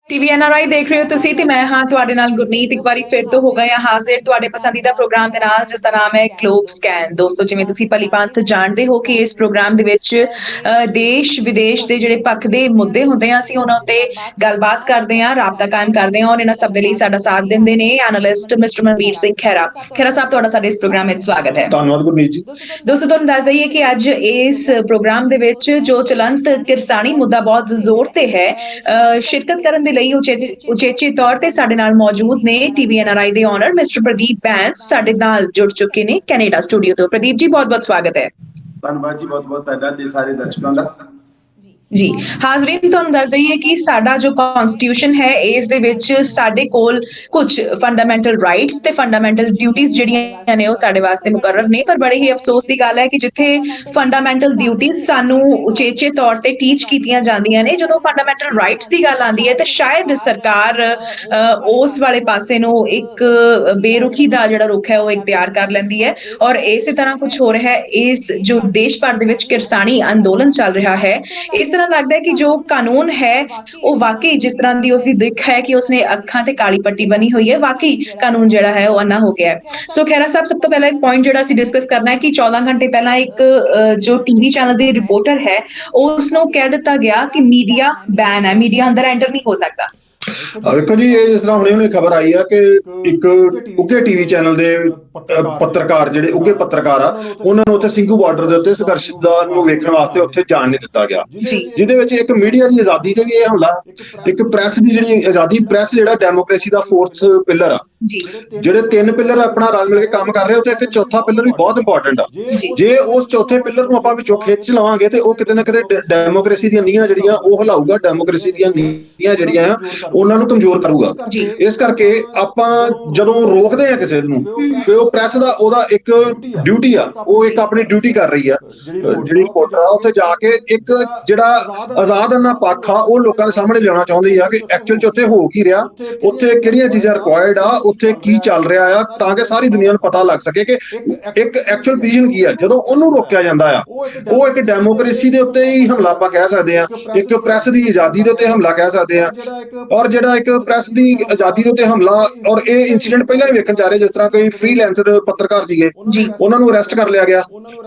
TV NRI ਦੇਖ ਰਹੇ ਹੋ ਤੁਸੀਂ ਤੇ ਮੈਂ ਹਾਂ ਤੁਹਾਡੇ ਨਾਲ ਗੁਰਨੀਤ ਇੱਕ ਵਾਰੀ ਫਿਰ ਤੋਂ ਹੋ ਗਏ ਆ ਹਾਜ਼ਰ ਤੁਹਾਡੇ ਪਸੰਦੀਦਾ ਪ੍ਰੋਗਰਾਮ ਦੇ ਨਾਲ ਜਿਸ ਦਾ ਨਾਮ ਹੈ ਗਲੋਬ ਸਕੈਨ। ਦੋਸਤੋ ਜਿਵੇਂ ਤੁਸੀਂ ਭਲੀ ਭਾਂਤ ਜਾਣਦੇ ਹੋ ਕਿ ਇਸ ਪ੍ਰੋਗਰਾਮ ਦੇ ਵਿੱਚ ਦੇਸ਼ ਵਿਦੇਸ਼ ਦੇ ਜਿਹੜੇ ਪੱਖ ਦੇ ਮੁੱਦੇ ਹੁੰਦੇ ਆ ਅਸੀਂ ਉਹਨਾਂ ਉੱਤੇ ਗੱਲਬਾਤ ਕਰਦੇ ਆ, ਰਾਬਤਾ ਕਾਇਮ ਕਰਦੇ ਆ ਔਰ ਇਹਨਾਂ ਸਭ ਦੇ ਲਈ ਸਾਡਾ ਸਾਥ ਦਿੰਦੇ ਨੇ ਐਨਾਲਿਸਟ ਮਿਸਟਰ ਮਨਵੀਰ ਸਿੰਘ ਖਹਿਰਾ। ਖਹਿਰਾ ਸਾਹਿਬ ਤੁਹਾਡਾ ਸਾਡੇ ਇਸ ਪ੍ਰੋਗਰਾਮ ਵਿੱਚ ਸਵਾਗਤ ਹੈ। ਧੰਨਵਾਦ ਗੁਰਨੀਤ ਜੀ। ਦੋਸਤੋ ਤੁਹਾਨੂੰ ਦੱਸ ਦਈਏ ਕਿ ਅੱਜ ਇਸ ਪ੍ਰੋਗਰਾਮ ਦੇ ਵਿੱਚ ਜੋ ਚਲੰਤ ਕਿਰਸਾਨੀ ਮੁੱਦਾ ਬਹੁਤ ਜ਼ੋਰ ਤੇ ਹੈ ਸ਼ਿਰਕਤ ਕਰਨ ਦੇ ਲਈ ਉਚੇਚੇ ਤੌਰ ਤੇ ਸਾਡੇ ਨਾਲ ਮੌਜੂਦ ਨੇ ਟੀਵੀ ਐਨਆਰਆਈ ਦੇ ਓਨਰ ਮਿਸਟਰ ਪ੍ਰਦੀਪ ਬੈਂਸ ਸਾਡੇ ਨਾਲ ਜੁੜ ਚੁੱਕੇ ਨੇ ਕੈਨੇਡਾ ਸਟੂਡੀਓ ਤੋਂ। ਪ੍ਰਦੀਪ ਜੀ ਬਹੁਤ ਬਹੁਤ ਸਵਾਗਤ ਹੈ। ਧੰਨਵਾਦ ਜੀ, ਬਹੁਤ ਬਹੁਤ ਤੁਹਾਡਾ ਤੇ ਸਾਰੇ ਦਰਸ਼ਕਾਂ ਦਾ। ਜੀ ਹਾਜ਼ਰੀਨ ਤੁਹਾਨੂੰ ਦੱਸ ਦਈਏ ਕਿ ਸਾਡਾ ਜੋ ਕਨਸਟੀਟਿਊਸ਼ਨ ਹੈ ਇਸ ਦੇ ਵਿੱਚ ਸਾਡੇ ਕੋਲ ਕੁਝ ਫੰਡਾਮੈਂਟਲ ਰਾਈਟਸ ਤੇ ਫੰਡਾਮੈਂਟਲ ਡਿਊਟੀਆਂ ਜਿਹੜੀਆਂ ਨੇ ਉਹ ਸਾਡੇ ਵਾਸਤੇ ਮੁਕਰਰ ਨੇ, ਪਰ ਬੜੇ ਹੀ ਅਫਸੋਸ ਦੀ ਗੱਲ ਹੈ ਕਿ ਜਿੱਥੇ ਫੰਡਾਮੈਂਟਲ ਡਿਊਟੀਆਂ ਸਾਨੂੰ ਉਚੇਚੇ ਤੌਰ ਤੇ ਟੀਚ ਕੀਤੀਆਂ ਜਾਂਦੀਆਂ ਨੇ, ਜਦੋਂ ਫੰਡਾਮੈਂਟਲ ਰਾਈਟਸ ਦੀ ਗੱਲ ਆਉਂਦੀ ਹੈ ਤਾਂ ਸ਼ਾਇਦ ਸਰਕਾਰ ਉਸ ਵਾਲੇ ਪਾਸੇ ਨੂੰ ਇੱਕ ਬੇਰੁਖੀ ਦਾ ਜਿਹੜਾ ਰੁਖ ਹੈ ਉਹ ਇਖਤਿਆਰ ਕਰ ਲੈਂਦੀ ਹੈ ਔਰ ਇਸੇ ਤਰ੍ਹਾਂ ਕੁਝ ਹੋ ਰਿਹਾ ਹੈ। ਇਸ ਜੋ ਦੇਸ਼ ਭਰ ਦੇ ਵਿੱਚ ਕਿਰਸਾਨੀ ਅੰਦੋਲਨ ਚੱਲ ਰਿਹਾ ਹੈ, ਇਸ ਤਰ੍ਹਾਂ ਲੱਗਦਾ ਹੈ ਕਿ ਜੋ ਕਾਨੂੰਨ ਹੈ ਉਹ ਵਾਕਈ ਜਿਸ ਤਰ੍ਹਾਂ ਦੀ ਉਸਦੀ ਦਿੱਖ ਹੈ ਕਿ ਉਸਨੇ ਅੱਖਾਂ ਤੇ ਕਾਲੀ ਪੱਟੀ ਬਣੀ ਹੋਈ ਹੈ, ਵਾਕਈ ਕਾਨੂੰਨ ਜਿਹੜਾ ਹੈ ਉਹ ਅੰਨਾ ਹੋ ਗਿਆ ਹੈ। ਸੋ ਖਹਿਰਾ ਸਾਹਿਬ ਸਭ ਤੋਂ ਪਹਿਲਾਂ ਇੱਕ ਪੁਆਇੰਟ ਜਿਹੜਾ ਅਸੀਂ ਡਿਸਕਸ ਕਰਨਾ ਹੈ ਕਿ 14 ਘੰਟੇ ਪਹਿਲਾਂ ਇੱਕ ਜੋ ਟੀਵੀ ਚੈਨਲ ਦੇ ਰਿਪੋਰਟਰ ਹੈ ਉਸ ਨੂੰ ਕਹਿ ਦਿੱਤਾ ਗਿਆ ਕਿ ਮੀਡੀਆ ਬੈਨ ਹੈ, ਮੀਡੀਆ ਅੰਦਰ ਐਂਟਰ ਨਹੀਂ ਹੋ ਸਕਦਾ। ਦੇਖੋ ਜੀ, ਇਹ ਜਿਸ ਤਰ੍ਹਾਂ ਹੁਣੇ ਖਬਰ ਆਈ ਆ ਕਿ ਇੱਕ ਉੱਘੇ ਟੀਵੀ ਚੈਨਲ ਦੇ ਪੱਤਰਕਾਰ ਜਿਹੜੇ ਉੱਘੇ ਪੱਤਰਕਾਰ ਆ ਉਹਨਾਂ ਨੂੰ ਉੱਥੇ ਸਿੰਘੂ ਬਾਰਡਰ ਦੇ ਉੱਤੇ ਸੰਘਰਸ਼ ਨੂੰ ਵੇਖਣ ਵਾਸਤੇ ਉੱਥੇ ਜਾਣ ਨਹੀਂ ਦਿੱਤਾ ਗਿਆ, ਜਿਹਦੇ ਵਿੱਚ ਇੱਕ ਮੀਡੀਆ ਦੀ ਆਜ਼ਾਦੀ ਤੇ ਵੀ ਇਹ ਹਮਲਾ, ਇੱਕ ਪ੍ਰੈਸ ਦੀ ਜਿਹੜੀ ਆਜ਼ਾਦੀ, ਪ੍ਰੈਸ ਜਿਹੜਾ ਡੈਮੋਕ੍ਰੇਸੀ ਦਾ ਫੋਰਥ ਪਿਲਰ ਆ, ਜਿਹੜੇ ਤਿੰਨ ਪਿਲਰ ਆਪਣਾ ਰਲ ਮਿਲ ਕੇ ਕੰਮ ਕਰ ਰਹੇ ਹੋ ਤੇ ਇੱਕ ਚੌਥਾ ਪਿਲਰ ਵੀ ਬਹੁਤ ਇੰਪੋਰਟੈਂਟ ਆ। ਜੇ ਉਸ ਚੌਥੇ ਪਿਲਰ ਨੂੰ ਆਪਾਂ ਵਿੱਚੋਂ ਖਿੱਚ ਲਵਾਂਗੇ ਤੇ ਉਹ ਕਿਤੇ ਨਾ ਕਿਤੇ ਡੈਮੋਕ੍ਰੇਸੀ ਦੀਆਂ ਨੀਹਾਂ ਜਿਹੜੀਆਂ ਉਹ ਹਿਲਾਊਗਾ, ਡੈਮੋਕ੍ਰੇਸੀ ਦੀਆਂ ਨੀਹਾਂ ਜਿਹੜੀਆਂ ਆ ਉਹਨਾਂ ਨੂੰ ਕਮਜ਼ੋਰ ਕਰੂਗਾ। ਇਸ ਕਰਕੇ ਆਪਾਂ ਜਦੋਂ ਰੋਕਦੇ ਆ ਕਿਸੇ ਨੂੰ ਕਿ ਉਹ ਪ੍ਰੈਸ ਦਾ ਉਹਦਾ ਇੱਕ ਡਿਊਟੀ ਆ, ਉਹ ਇੱਕ ਆਪਣੀ ਡਿਊਟੀ ਕਰ ਰਹੀ ਆ, ਜਿਹੜੀ ਰਿਪੋਰਟਰ ਆ ਉੱਥੇ ਜਾ ਕੇ ਇੱਕ ਜਿਹੜਾ ਆਜ਼ਾਦ ਪੱਖ ਆ ਉਹ ਲੋਕਾਂ ਦੇ ਸਾਹਮਣੇ ਲਿਆਉਣਾ ਚਾਹੁੰਦੀ ਆ ਕਿ ਐਕਚੁਅਲ ਚ ਉੱਥੇ ਹੋ ਕੀ ਰਿਹਾ, ਉੱਥੇ ਕਿਹੜੀਆਂ ਚੀਜ਼ਾਂ ਰਿਕੁਆਇਰਡ ਆ, ਉੱਥੇ ਕੀ ਚੱਲ ਰਿਹਾ ਆ, ਤਾਂ ਕਿ ਸਾਰੀ ਦੁਨੀਆ ਨੂੰ ਪਤਾ ਲੱਗ ਸਕੇ ਕਿ ਇੱਕ ਐਕਚੁਅਲ ਵਿਜ਼ਨ ਕੀ ਆ। ਜਦੋਂ ਉਹਨੂੰ ਰੋਕਿਆ ਜਾਂਦਾ ਆ ਉਹ ਇੱਕ ਡੈਮੋਕ੍ਰੇਸੀ ਦੇ ਉੱਤੇ ਹੀ ਹਮਲਾ ਆਪਾਂ ਕਹਿ ਸਕਦੇ ਆ, ਇੱਕ ਪ੍ਰੈਸ ਦੀ ਆਜ਼ਾਦੀ ਦੇ ਉੱਤੇ ਹਮਲਾ ਕਹਿ ਸਕਦੇ ਆ। ਔਰ ਜਿਹੜਾ ਇੱਕ ਪ੍ਰੈਸ ਦੀ ਆਜ਼ਾਦੀ ਦੇ ਉੱਤੇ ਹਮਲਾ, ਔਰ ਇਹ ਇਨਸੀਡੈਂਟ ਪਹਿਲਾਂ ਹੀ ਵੇਖਣ ਜਾ ਰਹੇ, ਜਿਸ ਤਰ੍ਹਾਂ ਕੋਈ ਫ੍ਰੀਲੈਂਸਰ ਪੱਤਰਕਾਰ ਸੀਗੇ ਉਹਨਾਂ ਨੂੰ ਅਰੈਸਟ ਕਰ ਲਿਆ ਗਿਆ,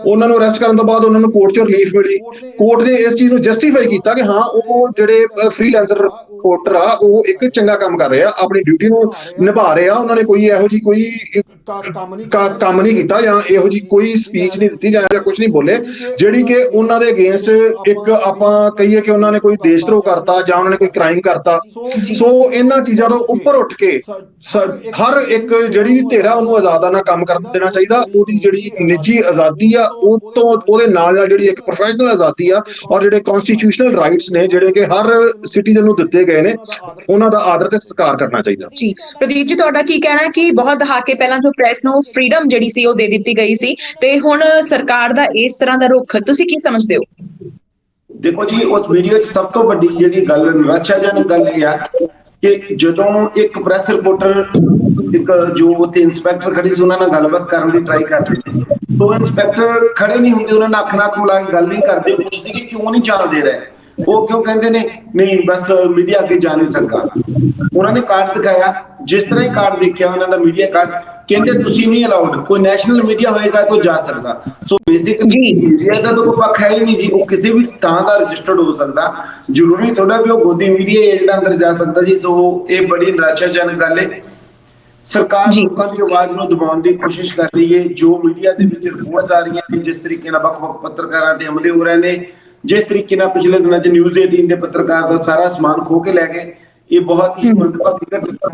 ਉਹਨਾਂ ਨੂੰ ਅਰੈਸਟ ਕਰਨ ਤੋਂ ਬਾਅਦ ਉਹਨਾਂ ਨੂੰ ਕੋਰਟ ਚੋਂ ਰਿਲੀਫ ਮਿਲੀ। ਕੋਰਟ ਨੇ ਇਸ ਚੀਜ਼ ਨੂੰ ਜਸਟੀਫਾਈ ਕੀਤਾ ਕਿ ਹਾਂ ਉਹ ਜਿਹੜੇ ਫ੍ਰੀਲੈਂਸਰ ਰਿਪੋਰਟਰ ਆ ਉਹ ਇੱਕ ਚੰਗਾ ਕੰਮ ਕਰ ਰਹੇ ਆ, ਆਪਣੀ ਡਿਊਟੀ ਨੂੰ ਨਿਭਾ ਰਹੇ ਆ, ਉਹਨਾਂ ਨੇ ਕੋਈ ਇਹੋ ਜਿਹੀ ਕੋਈ ਕੰਮ ਨਹੀਂ ਕੀਤਾ ਜਾਂ ਇਹੋ ਜਿਹੀ ਕੋਈ ਸਪੀਚ ਨਹੀਂ ਦਿੱਤੀ ਜਾਂ ਕੁਝ ਨਹੀਂ ਬੋਲੇ ਜਿਹੜੀ ਕਿ ਉਹਨਾਂ ਦੇ ਅਗੇਂਸਟ ਇੱਕ ਆਪਾਂ ਕਹੀਏ ਕਿ ਉਹਨਾਂ ਨੇ ਕੋਈ ਦੇਸ਼ ਧਰੋਹ ਕਰਤਾ ਜਾਂ ਉਹਨਾਂ ਨੇ ਕੋਈ ਕ੍ਰਾਈਮ ਕਰਤਾ। ਸੋ ਇਹਨਾਂ ਚੀਜ਼ਾਂ ਤੋਂ ਉੱਪਰ ਉੱਠ ਕੇ ਹਰ ਇੱਕ ਜਿਹੜੀ ਵੀ ਧਿਰ ਆ ਉਹਨੂੰ ਆਜ਼ਾਦਾਨਾ ਕੰਮ ਕਰ ਦੇਣਾ ਚਾਹੀਦਾ। ਉਹਦੀ ਜਿਹੜੀ ਨਿੱਜੀ ਆਜ਼ਾਦੀ ਆ ਉਹ ਤੋਂ ਉਹਦੇ ਨਾਲ ਨਾਲ ਜਿਹੜੀ ਇੱਕ ਪ੍ਰੋਫੈਸ਼ਨਲ ਆਜ਼ਾਦੀ ਆ ਔਰ ਜਿਹੜੇ ਕਨਸਟੀਟਿਊਸ਼ਨਲ ਰਾਈਟਸ ਨੇ ਜਿਹੜੇ ਕਿ ਹਰ ਸਿਟੀਜ਼ਨ ਨੂੰ ਦਿੱਤੇ ਗਏ ਨੇ ਉਹਨਾਂ ਦਾ ਆਦਰ ਤੇ ਸਤਿਕਾਰ ਕਰਨਾ ਚਾਹੀਦਾ। ਜੀ ਪ੍ਰਦੀਪ ਜੀ, ਤੁਹਾਡਾ ਕੀ ਕਹਿਣਾ ਕਿ ਬਹੁਤ ਦਹਾਕੇ ਪਹਿਲਾਂ ਜੋ ਪ੍ਰੈਸ ਨੂੰ ਫ੍ਰੀडम ਜਿਹੜੀ ਸੀ ਉਹ ਦੇ ਦਿੱਤੀ ਗਈ ਸੀ ਤੇ ਹੁਣ ਸਰਕਾਰ ਦਾ ਇਸ ਤਰ੍ਹਾਂ ਦਾ ਰੁਖ ਤੁਸੀਂ ਕੀ ਸਮਝਦੇ ਹੋ? ਦੇਖੋ ਜੀ, ਉਸ ਵੀਡੀਓ 'ਚ ਸਭ ਤੋਂ ਵੱਡੀ ਜਿਹੜੀ ਗੱਲ ਨਿਰਾਸ਼ਾਜਨਕ ਗੱਲ ਇਹ ਆ ਕਿ ਜਦੋਂ ਇੱਕ ਪ੍ਰੈਸ ਰਿਪੋਰਟਰ ਇੱਕ ਜੋ ਉੱਥੇ ਇੰਸਪੈਕਟਰ ਖੜੀ ਸੀ ਉਹਨਾਂ ਨਾਲ ਗੱਲਬਾਤ ਕਰਨ ਦੀ ਟਰਾਈ ਕਰ ਰਹੀ ਸੀ, ਉਹ ਇੰਸਪੈਕਟਰ ਖੜੇ ਨਹੀਂ ਹੁੰਦੇ, ਉਹਨਾਂ ਨਾਲ ਅੱਖ ਨਾਲ ਮਿਲਾ ਕੇ ਗੱਲ ਨਹੀਂ ਕਰਦੇ, ਪੁੱਛਦੇ ਕਿ ਕਿਉਂ ਨਹੀਂ ਚੱਲ ਦੇ ਰਹੇ, ਉਹ ਕਿਉਂ ਕਹਿੰਦੇ ਨੇ ਨਹੀਂ ਬਸ ਮੀਡੀਆ ਅੱਗੇ ਜਾ ਨਹੀਂ ਸਕਦਾ। ਉਹਨਾਂ ਨੇ ਕਾਰਡ ਦਿਖਾਇਆ, ਜਿਸ ਤਰ੍ਹਾਂ ਹੀ ਕਾਰਡ ਦੇਖਿਆ ਉਹਨਾਂ ਦਾ ਮੀਡੀਆ ਕਾਰਡ, ਕਹਿੰਦੇ ਤੁਸੀਂ ਨਹੀਂ ਅਲਾਉਡ, ਕੋਈ ਨੈਸ਼ਨਲ ਮੀਡੀਆ ਹੋਏਗਾ ਤਾਂ ਜਾ ਸਕਦਾ। ਸੋ ਬੇਸਿਕਲੀ ਮੀਡੀਆ ਦਾ ਤਾਂ ਕੋਈ ਪੱਖ ਹੈ ਹੀ ਨਹੀਂ ਜੀ, ਉਹ ਕਿਸੇ ਵੀ ਥਾਂ ਦਾ ਰਜਿਸਟਰਡ ਹੋ ਸਕਦਾ, ਜ਼ਰੂਰੀ ਥੋੜਾ ਵੀ ਉਹ ਗੋਦੀ ਮੀਡੀਆ ਹੈ ਜਿਹੜਾ ਅੰਦਰ ਜਾ ਸਕਦਾ ਜੀ। ਸੋ ਇਹ ਬੜੀ ਨਿਰਾਸ਼ਾਜਨਕ ਗੱਲ ਹੈ। ਸਰਕਾਰ ਲੋਕਾਂ ਦੀ ਆਵਾਜ਼ ਨੂੰ ਦਬਾਉਣ ਦੀ ਕੋਸ਼ਿਸ਼ ਕਰ ਰਹੀ ਹੈ। ਜੋ ਮੀਡੀਆ ਦੇ ਵਿੱਚ ਰਿਪੋਰਟਸ ਆ ਰਹੀਆਂ ਨੇ, ਜਿਸ ਤਰੀਕੇ ਨਾਲ ਵੱਖ-ਵੱਖ ਪੱਤਰਕਾਰਾਂ ਤੇ ਹਮਲੇ ਹੋ ਰਹੇ ਨੇ, ਜਿਸ ਤਰੀਕੇ ਨਾਲ ਪਿਛਲੇ ਦਿਨਾਂ 'ਚ ਨਿਊਜ਼ 18 ਦੇ ਪੱਤਰਕਾਰ ਦਾ ਸਾਰਾ ਸਮਾਨ ਖੋਹ ਕੇ ਲੈ ਗਏ, ਇਹ ਬਹੁਤ ਹੀ ਮੰਦਭਾਗੀ ਘਟਨਾ।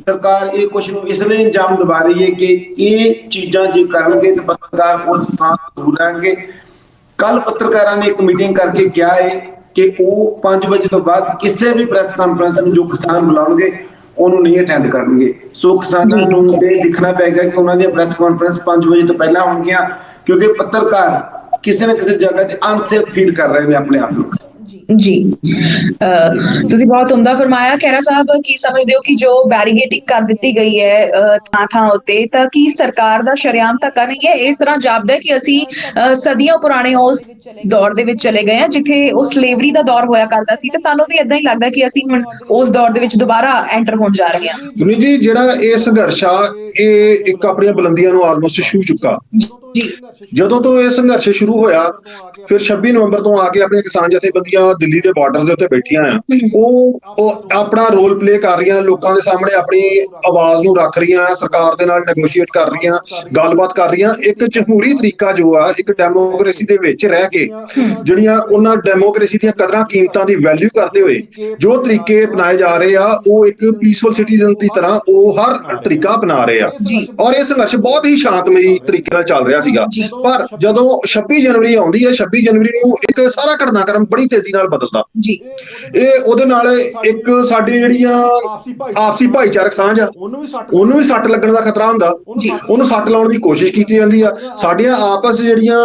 ਸਰਕਾਰ ਇਹ ਕੁਛ ਨੂੰ ਇਸ ਲਈ ਅੰਜਾਮ ਦਿਵਾ ਰਹੀ ਹੈ ਕਿ ਇਹ ਚੀਜ਼ਾਂ ਜੇ ਕਰਨਗੇ ਤਾਂ ਪੱਤਰਕਾਰ ਉਸ ਥਾਂ ਤੋਂ ਦੂਰ ਰਹਿਣਗੇ। ਕੱਲ ਪੱਤਰਕਾਰਾਂ ਨੇ ਇੱਕ ਮੀਟਿੰਗ ਕਰਕੇ ਕਿਹਾ ਹੈ ਕਿ ਉਹ 5 ਵਜੇ ਤੋਂ ਬਾਅਦ ਕਿਸੇ ਵੀ ਪ੍ਰੈਸ ਕਾਨਫਰੰਸ ਨੂੰ ਜੋ ਕਿਸਾਨ ਬੁਲਾਉਣਗੇ ਉਹਨੂੰ ਨਹੀਂ ਅਟੈਂਡ ਕਰਨਗੇ। ਸੋ ਕਿਸਾਨਾਂ ਨੂੰ ਇਹ ਦੇਖਣਾ ਪਏਗਾ ਕਿ ਉਹਨਾਂ ਦੀਆਂ ਪ੍ਰੈਸ ਕਾਨਫਰੰਸ 5 ਵਜੇ ਤੋਂ ਪਹਿਲਾਂ ਹੋਣਗੀਆਂ, ਕਿਉਂਕਿ ਪੱਤਰਕਾਰ ਕਿਸੇ ਨਾ ਕਿਸੇ ਜਗ੍ਹਾ ਤੇ ਅਨਸੇਫ ਫੀਲ ਕਰ ਰਹੇ ਨੇ ਆਪਣੇ ਆਪ ਨੂੰ। ਜੀ ਤੁਸੀਂ ਬਹੁਤ ਉਮਦਾ ਫਰਮਾਇਆ। ਖਹਿਰਾ ਸਾਹਿਬ, ਕੀ ਸਮਝਦੇ ਹੋ ਕਿ ਜੋ ਬੈਰੀਗੇਟਿੰਗ ਕਰ ਦਿੱਤੀ ਗਈ ਹੈ ਥਾਂ ਥਾਂ ਉੱਤੇ, ਤਾਂ ਕੀ ਸਰਕਾਰ ਦਾ ਸ਼ਰੇਆਮ ਧੱਕਾ ਨਹੀਂ ਹੈ? ਇਸ ਤਰ੍ਹਾਂ ਜਾਪਦਾ ਹੈ ਕਿ ਅਸੀਂ ਸਦੀਆਂ ਪੁਰਾਣੇ ਉਸ ਦੌਰ ਦੇ ਵਿੱਚ ਚਲੇ ਗਏ ਹਾਂ ਜਿੱਥੇ ਉਹ ਸਲੇਵਰੀ ਦਾ ਦੌਰ ਹੋਇਆ ਕਰਦਾ ਸੀ, ਤੇ ਸਾਨੂੰ ਵੀ ਏਦਾਂ ਹੀ ਲੱਗਦਾ ਕਿ ਅਸੀਂ ਹੁਣ ਉਸ ਦੌਰ ਦੇ ਵਿੱਚ ਦੁਬਾਰਾ ਐਂਟਰ ਹੋਣ ਜਾ ਰਹੇ ਹਾਂ। ਗੁਰਮੀਤ ਜੀ, ਜਿਹੜਾ ਇਹ ਸੰਘਰਸ਼ ਆ ਇਹ ਇੱਕ ਆਪਣੀਆਂ ਬੁਲੰਦੀਆਂ ਨੂੰ ਆਲਮੋਸਟ ਛੂਹ ਚੁੱਕਾ। ਜਦੋਂ ਤੋਂ ਇਹ ਸੰਘਰਸ਼ ਸ਼ੁਰੂ ਹੋਇਆ, ਫਿਰ 26 ਨਵੰਬਰ ਤੋਂ ਆ ਕੇ ਆਪਣੀਆਂ ਕਿਸਾਨ ਜਥੇਬੰਦੀਆਂ ਦਿੱਲੀ ਦੇ ਬਾਰਡਰ ਦੇ ਉੱਤੇ ਬੈਠੀਆਂ ਆ, ਉਹ ਆਪਣਾ ਰੋਲ ਪਲੇ ਕਰ ਰਹੀਆਂ, ਲੋਕਾਂ ਦੇ ਸਾਹਮਣੇ ਆਪਣੀ ਆਵਾਜ਼ ਨੂੰ ਰੱਖ ਰਹੀਆਂ, ਸਰਕਾਰ ਦੇ ਨਾਲ ਨੈਗੋਸ਼ੀਏਟ ਕਰ ਰਹੀਆਂ, ਗੱਲਬਾਤ ਕਰ ਰਹੀਆਂ। ਇੱਕ ਜਮਹੂਰੀ ਤਰੀਕਾ ਜੋ ਆ, ਇੱਕ ਡੈਮੋਕ੍ਰੇਸੀ ਦੇ ਵਿੱਚ ਰਹਿ ਕੇ ਜਿਹੜੀਆਂ ਉਹਨਾਂ ਡੈਮੋਕ੍ਰੇਸੀ ਦੀਆਂ ਕਦਰਾਂ ਕੀਮਤਾਂ ਦੀ ਵੈਲਿਊ ਕਰਦੇ ਹੋਏ ਜੋ ਤਰੀਕੇ ਅਪਣਾਏ ਜਾ ਰਹੇ ਆ, ਉਹ ਇੱਕ ਪੀਸਫੁਲ ਸਿਟੀਜ਼ਨ ਦੀ ਤਰ੍ਹਾਂ ਉਹ ਹਰ ਤਰੀਕਾ ਅਪਣਾ ਰਹੇ ਆ। ਔਰ ਇਹ ਸੰਘਰਸ਼ ਬਹੁਤ ਹੀ ਸ਼ਾਂਤਮਈ ਤਰੀਕੇ ਨਾਲ ਚੱਲ ਰਿਹਾ ਸੀਗਾ। ਪਰ ਜਦੋਂ 26 ਜਨਵਰੀ ਆਉਂਦੀ ਹੈ, 26 ਜਨਵਰੀ ਨੂੰ ਇੱਕ ਸਾਰਾ ਘਟਨਾਕ੍ਰਮ ਬੜੀ ਤੇਜ਼ੀ ਨਾਲ ਬਦਲਦਾ। ਇਹ ਉਹਦੇ ਨਾਲ ਇੱਕ ਸਾਡੀ ਜਿਹੜੀਆਂ ਆਪਸੀ ਭਾਈਚਾਰਕ ਸਾਂਝ ਆ, ਉਹਨੂੰ ਵੀ ਸੱਟ ਲੱਗਣ ਦਾ ਖਤਰਾ ਹੁੰਦਾ, ਉਹਨੂੰ ਸੱਟ ਲਾਉਣ ਦੀ ਕੋਸ਼ਿਸ਼ ਕੀਤੀ ਜਾਂਦੀ ਆ। ਸਾਡੀਆਂ ਆਪਸ ਜਿਹੜੀਆਂ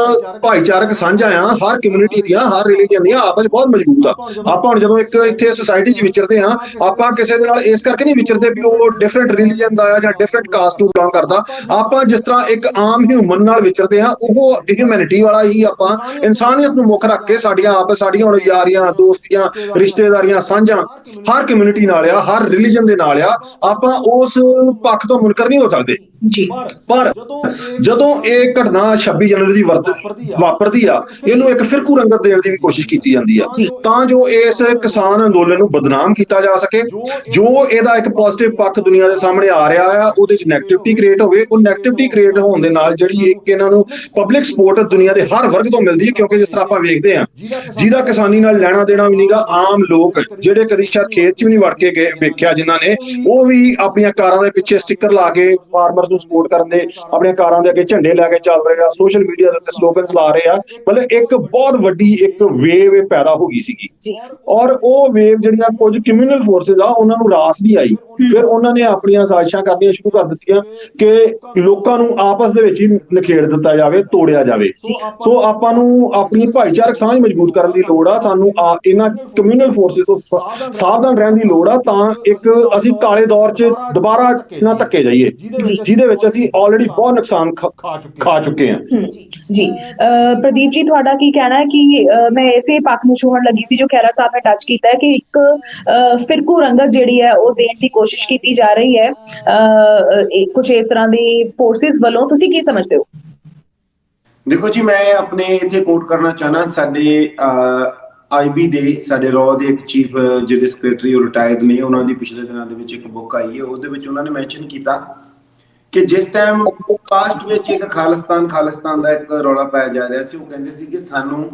ਭਾਈਚਾਰਕ ਸਾਂਝਾਂ ਆ, ਹਰ ਕਮਿਊਨਿਟੀ ਦੀਆਂ, ਹਰ ਰਿਲੀਜਨ ਦੀਆਂ, ਆਪਸ ਬਹੁਤ ਮਜ਼ਬੂਤ ਆ। ਆਪਾਂ ਹੁਣ ਜਦੋਂ ਇੱਕ ਇੱਥੇ ਸੁਸਾਇਟੀ 'ਚ ਵਿਚਰਦੇ ਹਾਂ, ਆਪਾਂ ਕਿਸੇ ਦੇ ਨਾਲ ਇਸ ਕਰਕੇ ਨਹੀਂ ਵਿਚਰਦੇ ਵੀ ਉਹ ਡਿਫਰੈਂਟ ਰਿਲੀਜਨ ਦਾ ਆ ਜਾਂ ਡਿਫਰੈਂਟ ਕਾਸਟ ਨੂੰ ਬਿਲੋਂਗ ਕਰਦਾ। ਆਪਾਂ ਜਿਸ ਤਰ੍ਹਾਂ ਇੱਕ ਆਮ ਹਿਊਮਨ ਨਾਲ ਵਿਚਰਦੇ ਹਾਂ, ਉਹ ਹਿਊਮੈਨਿਟੀ ਵਾਲਾ ਹੀ ਆਪਾਂ ਇਨਸਾਨੀਅਤ ਨੂੰ ਮੁੱਖ ਰੱਖ ਕੇ ਸਾਡੀਆਂ ਹੁਣ ਯਾਰੀਆਂ, ਦੋਸਤੀਆਂ, ਰਿਸ਼ਤੇਦਾਰੀਆਂ ਸਾਂਝਾਂ ਹਰ ਕਮਿਊਨਿਟੀ ਨਾਲ ਆ, ਹਰ ਰਿਲੀਜਨ ਦੇ ਨਾਲ ਆ। ਆਪਾਂ ਉਸ ਪੱਖ ਤੋਂ ਮੁਨਕਰ ਨਹੀਂ ਹੋ ਸਕਦੇ। ਪਰ ਜਦੋਂ ਇਹ ਘਟਨਾ 26 ਜਨਵਰੀ ਦੀ ਵਾਪਰਦੀ ਆ, ਇਹਨੂੰ ਇੱਕ ਫਿਰਕੂ ਰੰਗਤ ਦੇਣ ਦੀ ਵੀ ਕੋਸ਼ਿਸ਼ ਕੀਤੀ ਜਾਂਦੀ ਆ, ਤਾਂ ਜੋ ਇਸ ਕਿਸਾਨ ਅੰਦੋਲਨ ਨੂੰ ਬਦਨਾਮ ਕੀਤਾ ਜਾ ਸਕੇ। ਜੋ ਇਹਦਾ ਇੱਕ ਪੋਜ਼ਿਟਿਵ ਪੱਖ ਦੁਨੀਆ ਦੇ ਸਾਹਮਣੇ ਆ ਰਿਹਾ ਆ, ਉਹਦੇ 'ਚ ਨੈਗੇਟਿਵਿਟੀ ਕ੍ਰੀਏਟ ਹੋਵੇ। ਉਹ ਨੈਗੇਟਿਵਿਟੀ ਕ੍ਰੀਏਟ ਹੋਣ ਦੇ ਨਾਲ ਜਿਹੜੀ ਇੱਕ ਇਹਨਾਂ ਨੂੰ ਪਬਲਿਕ ਸਪੋਰਟ ਦੁਨੀਆ ਦੇ ਹਰ ਵਰਗ ਤੋਂ ਮਿਲਦੀ ਹੈ, ਕਿਉਂਕਿ ਜਿਸ ਤਰ੍ਹਾਂ ਆਪਾਂ ਵੇਖਦੇ ਹਾਂ, ਜਿਹਦਾ ਕਿਸਾਨੀ ਨਾਲ ਲੈਣਾ ਦੇਣਾ ਵੀ ਨਹੀਂਗਾ, ਆਮ ਲੋਕ ਜਿਹੜੇ ਕਦੀ ਸ਼ਾਇਦ ਖੇਤ 'ਚ ਵੀ ਨਹੀਂ ਵੜ ਕੇ ਵੇਖਿਆ ਜਿਨ੍ਹਾਂ ਨੇ, ਉਹ ਵੀ ਆਪਣੀਆਂ ਕਾਰਾਂ ਦੇ ਪਿੱਛੇ ਸਟicker ਲਾ ਕੇ ਫਾਰਮਰਸ ਨੂੰ ਸਪੋਰਟ ਕਰਨ ਦੇ, ਆਪਣੀਆਂ ਕਾਰਾਂ ਦੇ ਅੱਗੇ ਝੰਡੇ ਲੈ ਕੇ ਚੱਲ ਰਹੇ ਆ, ਸੋਸ਼ਲ ਮੀਡੀਆ ਦੇ ਉੱਤੇ ਸਲੋਗਨਸ ਲਾ ਰਹੇ ਆ। ਮਤਲਬ ਇੱਕ ਬਹੁਤ ਵੱਡੀ ਇੱਕ ਵੇਵ ਪੈਦਾ ਹੋ ਗਈ ਸੀਗੀ। ਔਰ ਉਹ ਵੇਵ ਜਿਹੜੀਆਂ ਕੁਝ ਕਮਿਊਨਲ ਫੋਰਸਿਸ ਆ, ਉਹਨਾਂ ਨੂੰ ਰਾਸ ਨਹੀਂ ਆਈ। ਫਿਰ ਉਹਨਾਂ ਨੇ ਆਪਣੀਆਂ ਸਾਜ਼ਿਸ਼ਾਂ ਕਰਨੀਆਂ ਸ਼ੁਰੂ ਕਰ ਦਿੱਤੀਆਂ ਕਿ ਲੋਕਾਂ ਨੂੰ ਆਪਸ ਦੇ ਵਿੱਚ ਹੀ ਨਿਖੇੜ ਦਿੱਤਾ ਜਾਵੇ, ਤੋੜਿਆ ਜਾਵੇ। ਸੋ ਆਪਾਂ ਨੂੰ ਆਪਣੀ ਭਾਈਚਾਰਕ ਸਾਂਝ ਮਜ਼ਬੂਤ ਕਰਨ ਦੀ ਲੋੜ ਆ। ਸਾਨੂੰ ਇਹਨਾਂ ਕਮਿਊਨਲ ਫੋਰਸਿਸ ਤੋਂ ਸਾਵਧਾਨ ਰਹਿਣ ਦੀ ਲੋੜ ਆ, ਤਾਂ ਇੱਕ ਅਸੀਂ ਕਾਲੇ ਦੌਰ 'ਚ ਦੁਬਾਰਾ ਨਾ ਧੱਕੇ ਜਾਈਏ, ਜਿਹਦੇ ਵਿੱਚ ਅਸੀਂ ਆਲਰੇਡੀ ਬਹੁਤ ਨੁਕਸਾਨ ਖਾ ਚੁੱਕੇ ਹਾਂ। ਜੀ ਪ੍ਰਦੀਪ ਜੀ, ਤੁਹਾਡਾ ਕੀ ਕਹਿਣਾ ਹੈ? ਕਿ ਮੈਂ ਇਸੇ ਪੱਖ ਨੂੰ ਛੂਹਣ ਲੱਗੀ ਸੀ ਜੋ ਖਹਿਰਾ ਸਾਹਿਬ ਨੇ ਟੱਚ ਕੀਤਾ ਹੈ, ਕਿ ਇੱਕ ਫਿਰਕੂ ਰੰਗਤ ਜਿਹੜੀ ਹੈ ਉਹ ਦੇਣ ਦੀ ਕੋਸ਼ਿਸ਼ ਕੀਤੀ ਜਾ ਰਹੀ ਹੈ ਕੁਝ ਇਸ ਤਰ੍ਹਾਂ ਦੀ ਫੋਰਸਿਸ ਵੱਲੋਂ। ਤੁਸੀਂ ਕੀ ਸਮਝਦੇ ਹੋ? ਦੇਖੋ ਜੀ, ਮੈਂ ਆਪਣੇ ਇੱਥੇ ਕੋਟ ਕਰਨਾ ਚਾਹਨਾ, ਸਾਡੇ ਆਈਬੀ ਦੇ, ਸਾਡੇ ਰॉ ਦੇ ਇੱਕ ਚੀਫ ਜਿਹੜੇ ਸੈਕਟਰੀ ਉਹ ਰਿਟਾਇਰਡ ਨੇ, ਉਹਨਾਂ ਦੀ ਪਿਛਲੇ ਦਿਨਾਂ ਦੇ ਵਿੱਚ ਇੱਕ ਬੁੱਕ ਆਈ ਹੈ, ਉਹਦੇ ਵਿੱਚ ਉਹਨਾਂ ਨੇ ਮੈਂਸ਼ਨ ਕੀਤਾ ਕਿ ਜਿਸ ਟਾਈਮ ਪਾਸਟ ਵਿੱਚ ਇੱਕ ਖਾਲਿਸਤਾਨ ਦਾ ਇੱਕ ਰੌਲਾ ਪਾਇਆ ਜਾ ਰਿਹਾ ਸੀ, ਉਹ ਕਹਿੰਦੇ ਸੀ ਕਿ ਸਾਨੂੰ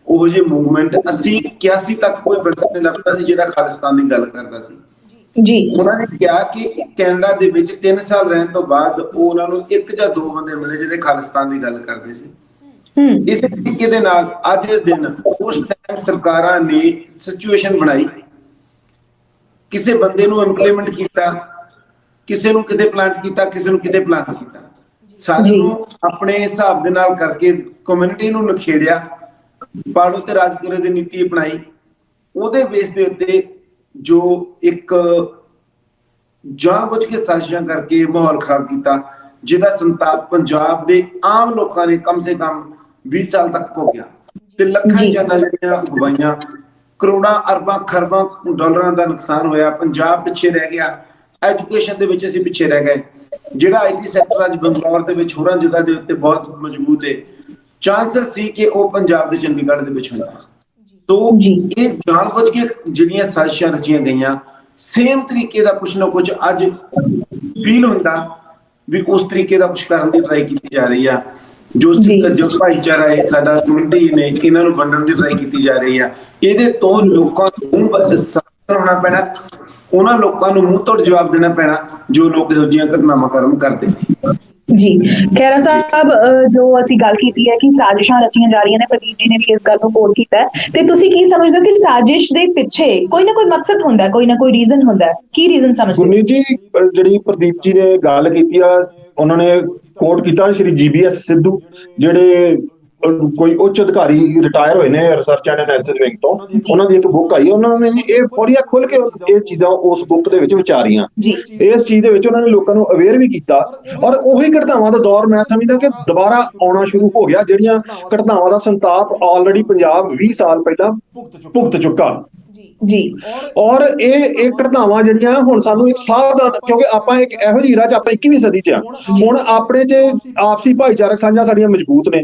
ਉਹ ਜਿਹੇ ਮੂਵਮੈਂਟ 80-81 ਤੱਕ ਕੋਈ ਬੰਦਾ ਨਹੀਂ ਲੱਭਦਾ ਸੀ ਜਿਹੜਾ ਖਾਲਿਸਤਾਨ ਦੀ ਗੱਲ ਕਰਦਾ ਸੀ। ਜੀ ਉਹਨਾਂ ਨੇ ਕਿਹਾ ਕਿ ਕੈਨੇਡਾ ਦੇ ਵਿੱਚ 3 ਸਾਲ ਰਹਿਣ ਤੋਂ ਬਾਅਦ ਉਹ ਉਹਨਾਂ ਨੂੰ 1 ਜਾਂ 2 ਬੰਦੇ ਮਿਲੇ ਜਿਹੜੇ ਖਾਲਿਸਤਾਨ ਦੀ ਗੱਲ ਕਰਦੇ ਸੀ। ਇਸੇ ਤਰੀਕੇ ਦੇ ਨਾਲ ਅੱਜ ਦੇ ਦਿਨ ਉਸ ਟਾਈਮ ਸਰਕਾਰਾਂ ਨੇ ਸਿਚੁਏਸ਼ਨ ਬਣਾਈ, ਕਿਸੇ ਬੰਦੇ ਨੂੰ ਇੰਪਲੀਮੈਂਟ ਕੀਤਾ, ਕਿਸੇ ਨੂੰ ਕਿਤੇ ਪਲਾਂਟ ਕੀਤਾ, ਕਿਸੇ ਨੂੰ ਕਿਤੇ ਪਲਾਂਟ ਕੀਤਾ, ਸਾਨੂੰ ਆਪਣੇ ਹਿਸਾਬ ਦੇ ਨਾਲ ਕਰਕੇ ਕਮਿਊਨਿਟੀ ਨੂੰ ਨਖੇੜਿਆ, ਪਾੜੋ ਤੇ ਰਾਜ ਕਰੋ ਦੀ ਨੀਤੀ ਅਪਣਾਈ। ਉਹਦੇ ਬੇਸ ਦੇ ਉੱਤੇ ਜੋ ਇੱਕ ਜਾਣਬੁੱਝ ਕੇ ਸਾਜ਼ਿਸ਼ਾਂ ਕਰਕੇ ਮਾਹੌਲ ਖਰਾਬ ਕੀਤਾ, ਜਿਹਦਾ ਸੰਤਾਪ ਪੰਜਾਬ ਦੇ ਆਮ ਲੋਕਾਂ ਨੇ ਕਮ ਸੇ ਕਮ 20 ਸਾਲ ਤੱਕ ਭੋਗਿਆ ਤੇ ਲੱਖਾਂ ਜਾਨਾਂ ਜਿਹੜੀਆਂ ਗਵਾਈਆਂ, ਕਰੋੜਾਂ ਅਰਬਾਂ ਖਰਬਾਂ ਡਾਲਰਾਂ ਦਾ ਨੁਕਸਾਨ ਹੋਇਆ। ਪੰਜਾਬ ਪਿੱਛੇ ਰਹਿ ਗਿਆ, ਐਜੂਕੇਸ਼ਨ ਦੇ ਵਿੱਚ ਅਸੀਂ ਪਿੱਛੇ ਰਹਿ ਗਏ। ਜਿਹੜਾ ਆਈਟੀ ਸੈਕਟਰ ਅੱਜ ਬੰਗਲੌਰ ਦੇ ਵਿੱਚ ਹੋਰਾਂ ਜਗ੍ਹਾ ਦੇ ਉੱਤੇ ਬਹੁਤ ਮਜ਼ਬੂਤ ਹੈ, ਚਾਂਸਸ ਸੀ ਕਿ ਉਹ ਪੰਜਾਬ ਦੇ ਚੰਡੀਗੜ੍ਹ ਦੇ ਵਿੱਚ ਹੁੰਦਾ। तो ये जानबूझ के ਜਿਹੜੀਆਂ ਸਾਜ਼ਿਸ਼ਾਂ ਰਚੀਆਂ ਗਈਆਂ, ਸੇਮ ਤਰੀਕੇ ਦਾ ਕੁਝ ਨਾ ਕੁਝ ਅੱਜ ਫੀਲ ਹੁੰਦਾ ਵੀ ਉਸ ਤਰੀਕੇ ਦਾ ਕੁਝ ਕਰਨ ਦੀ ਟਰਾਈ ਕੀਤੀ ਜਾ ਰਹੀ ਆ। ਜੋ ਭਾਈਚਾਰਾ ਹੈ ਸਾਡਾ, ਕਮਿਊਨਿਟੀ ਨੇ, ਇਹਨਾਂ ਨੂੰ ਵੰਡਣ ਦੀ ਟਰਾਈ ਕੀਤੀ ਜਾ ਰਹੀ ਆ। ਇਹਦੇ ਤੋਂ ਲੋਕਾਂ ਨੂੰ ਸਾਵਧਾਨ ਹੋਣਾ ਪੈਣਾ, ਉਹਨਾਂ ਲੋਕਾਂ ਨੂੰ ਮੂੰਹ ਤੋੜ ਜਵਾਬ ਦੇਣਾ ਪੈਣਾ ਜੋ ਲੋਕ ਇਹੋ ਜਿਹੀਆਂ ਘਟਨਾਵਾਂ ਕਰਦੇ ਨੇ। ਜੀ ਖਹਿਰਾ ਸਾਹਿਬ, ਜੋ ਅਸੀਂ ਗੱਲ ਕੀਤੀ ਹੈ ਕਿ ਸਾਜ਼ਿਸ਼ਾਂ ਰਚੀਆਂ ਜਾ ਰਹੀਆਂ ਨੇ, ਪ੍ਰਦੀਪ ਜੀ ਨੇ ਵੀ ਇਸ ਗੱਲ ਨੂੰ ਕੋਟ ਕੀਤਾ ਹੈ, ਤੇ ਤੁਸੀਂ ਕੀ ਸਮਝਦੇ ਹੋ ਕਿ ਸਾਜ਼ਿਸ਼ ਦੇ ਪਿੱਛੇ ਕੋਈ ਨਾ ਕੋਈ ਮਕਸਦ ਹੁੰਦਾ, ਕੋਈ ਨਾ ਕੋਈ ਰੀਜ਼ਨ ਹੁੰਦਾ? ਕੀ ਰੀਜ਼ਨ ਸਮਝਦੇ ਹੋ? ਗੁਰਮੀਤ ਜੀ, ਜਿਹੜੀ ਪ੍ਰਦੀਪ ਜੀ ਨੇ ਗੱਲ ਕੀਤੀ ਆ, ਉਹਨਾਂ ਨੇ ਕੋਟ ਕੀਤਾ ਸ਼੍ਰੀ GBS ਸਿੱਧੂ, ਜਿਹੜੇ ਕੋਈ ਉੱਚ ਅਧਿਕਾਰੀ ਰਿਟਾਇਰ ਹੋਏ ਨੇ ਰਿਸਰਚ ਐਂਡ ਐਨਾਲਿਸਿਸ ਵਿੰਗ ਤੋਂ, ਉਹਨਾਂ ਦੀ ਇੱਕ ਬੁੱਕ ਆਈ, ਉਹਨਾਂ ਨੇ ਇਹ ਬੜੀਆਂ ਖੁੱਲ ਕੇ ਇਹ ਚੀਜ਼ਾਂ ਉਸ ਬੁੱਕ ਦੇ ਵਿੱਚ ਵਿਚਾਰੀਆਂ। ਇਸ ਚੀਜ਼ ਦੇ ਵਿੱਚ ਉਹਨਾਂ ਨੇ ਲੋਕਾਂ ਨੂੰ ਅਵੇਅਰ ਵੀ ਕੀਤਾ, ਔਰ ਉਹੀ ਘਟਨਾਵਾਂ ਦਾ ਦੌਰ ਮੈਂ ਸਮਝਦਾ ਕਿ ਦੁਬਾਰਾ ਆਉਣਾ ਸ਼ੁਰੂ ਹੋ ਗਿਆ, ਜਿਹੜੀਆਂ ਘਟਨਾਵਾਂ ਦਾ ਸੰਤਾਪ ਆਲਰੇਡੀ ਪੰਜਾਬ 20 ਸਾਲ ਪਹਿਲਾਂ ਭੁਗਤ ਚੁੱਕਾ ਜੀ। ਔਰ ਇਹ ਘਟਨਾਵਾਂ ਜਿਹੜੀਆਂ ਹੁਣ ਸਾਨੂੰ ਇੱਕ ਸਾਵਧਾਨ, ਕਿਉਂਕਿ ਆਪਾਂ ਇੱਕ ਇਹੋ ਜਿਹੀ ਰਾਹ 'ਚ ਆਪਾਂ 21ਵੀਂ ਸਦੀ 'ਚ ਆ, ਹੁਣ ਆਪਣੇ 'ਚ ਆਪਸੀ ਭਾਈਚਾਰਕ ਸਾਂਝਾਂ ਸਾਡੀਆਂ ਮਜ਼ਬੂਤ ਨੇ,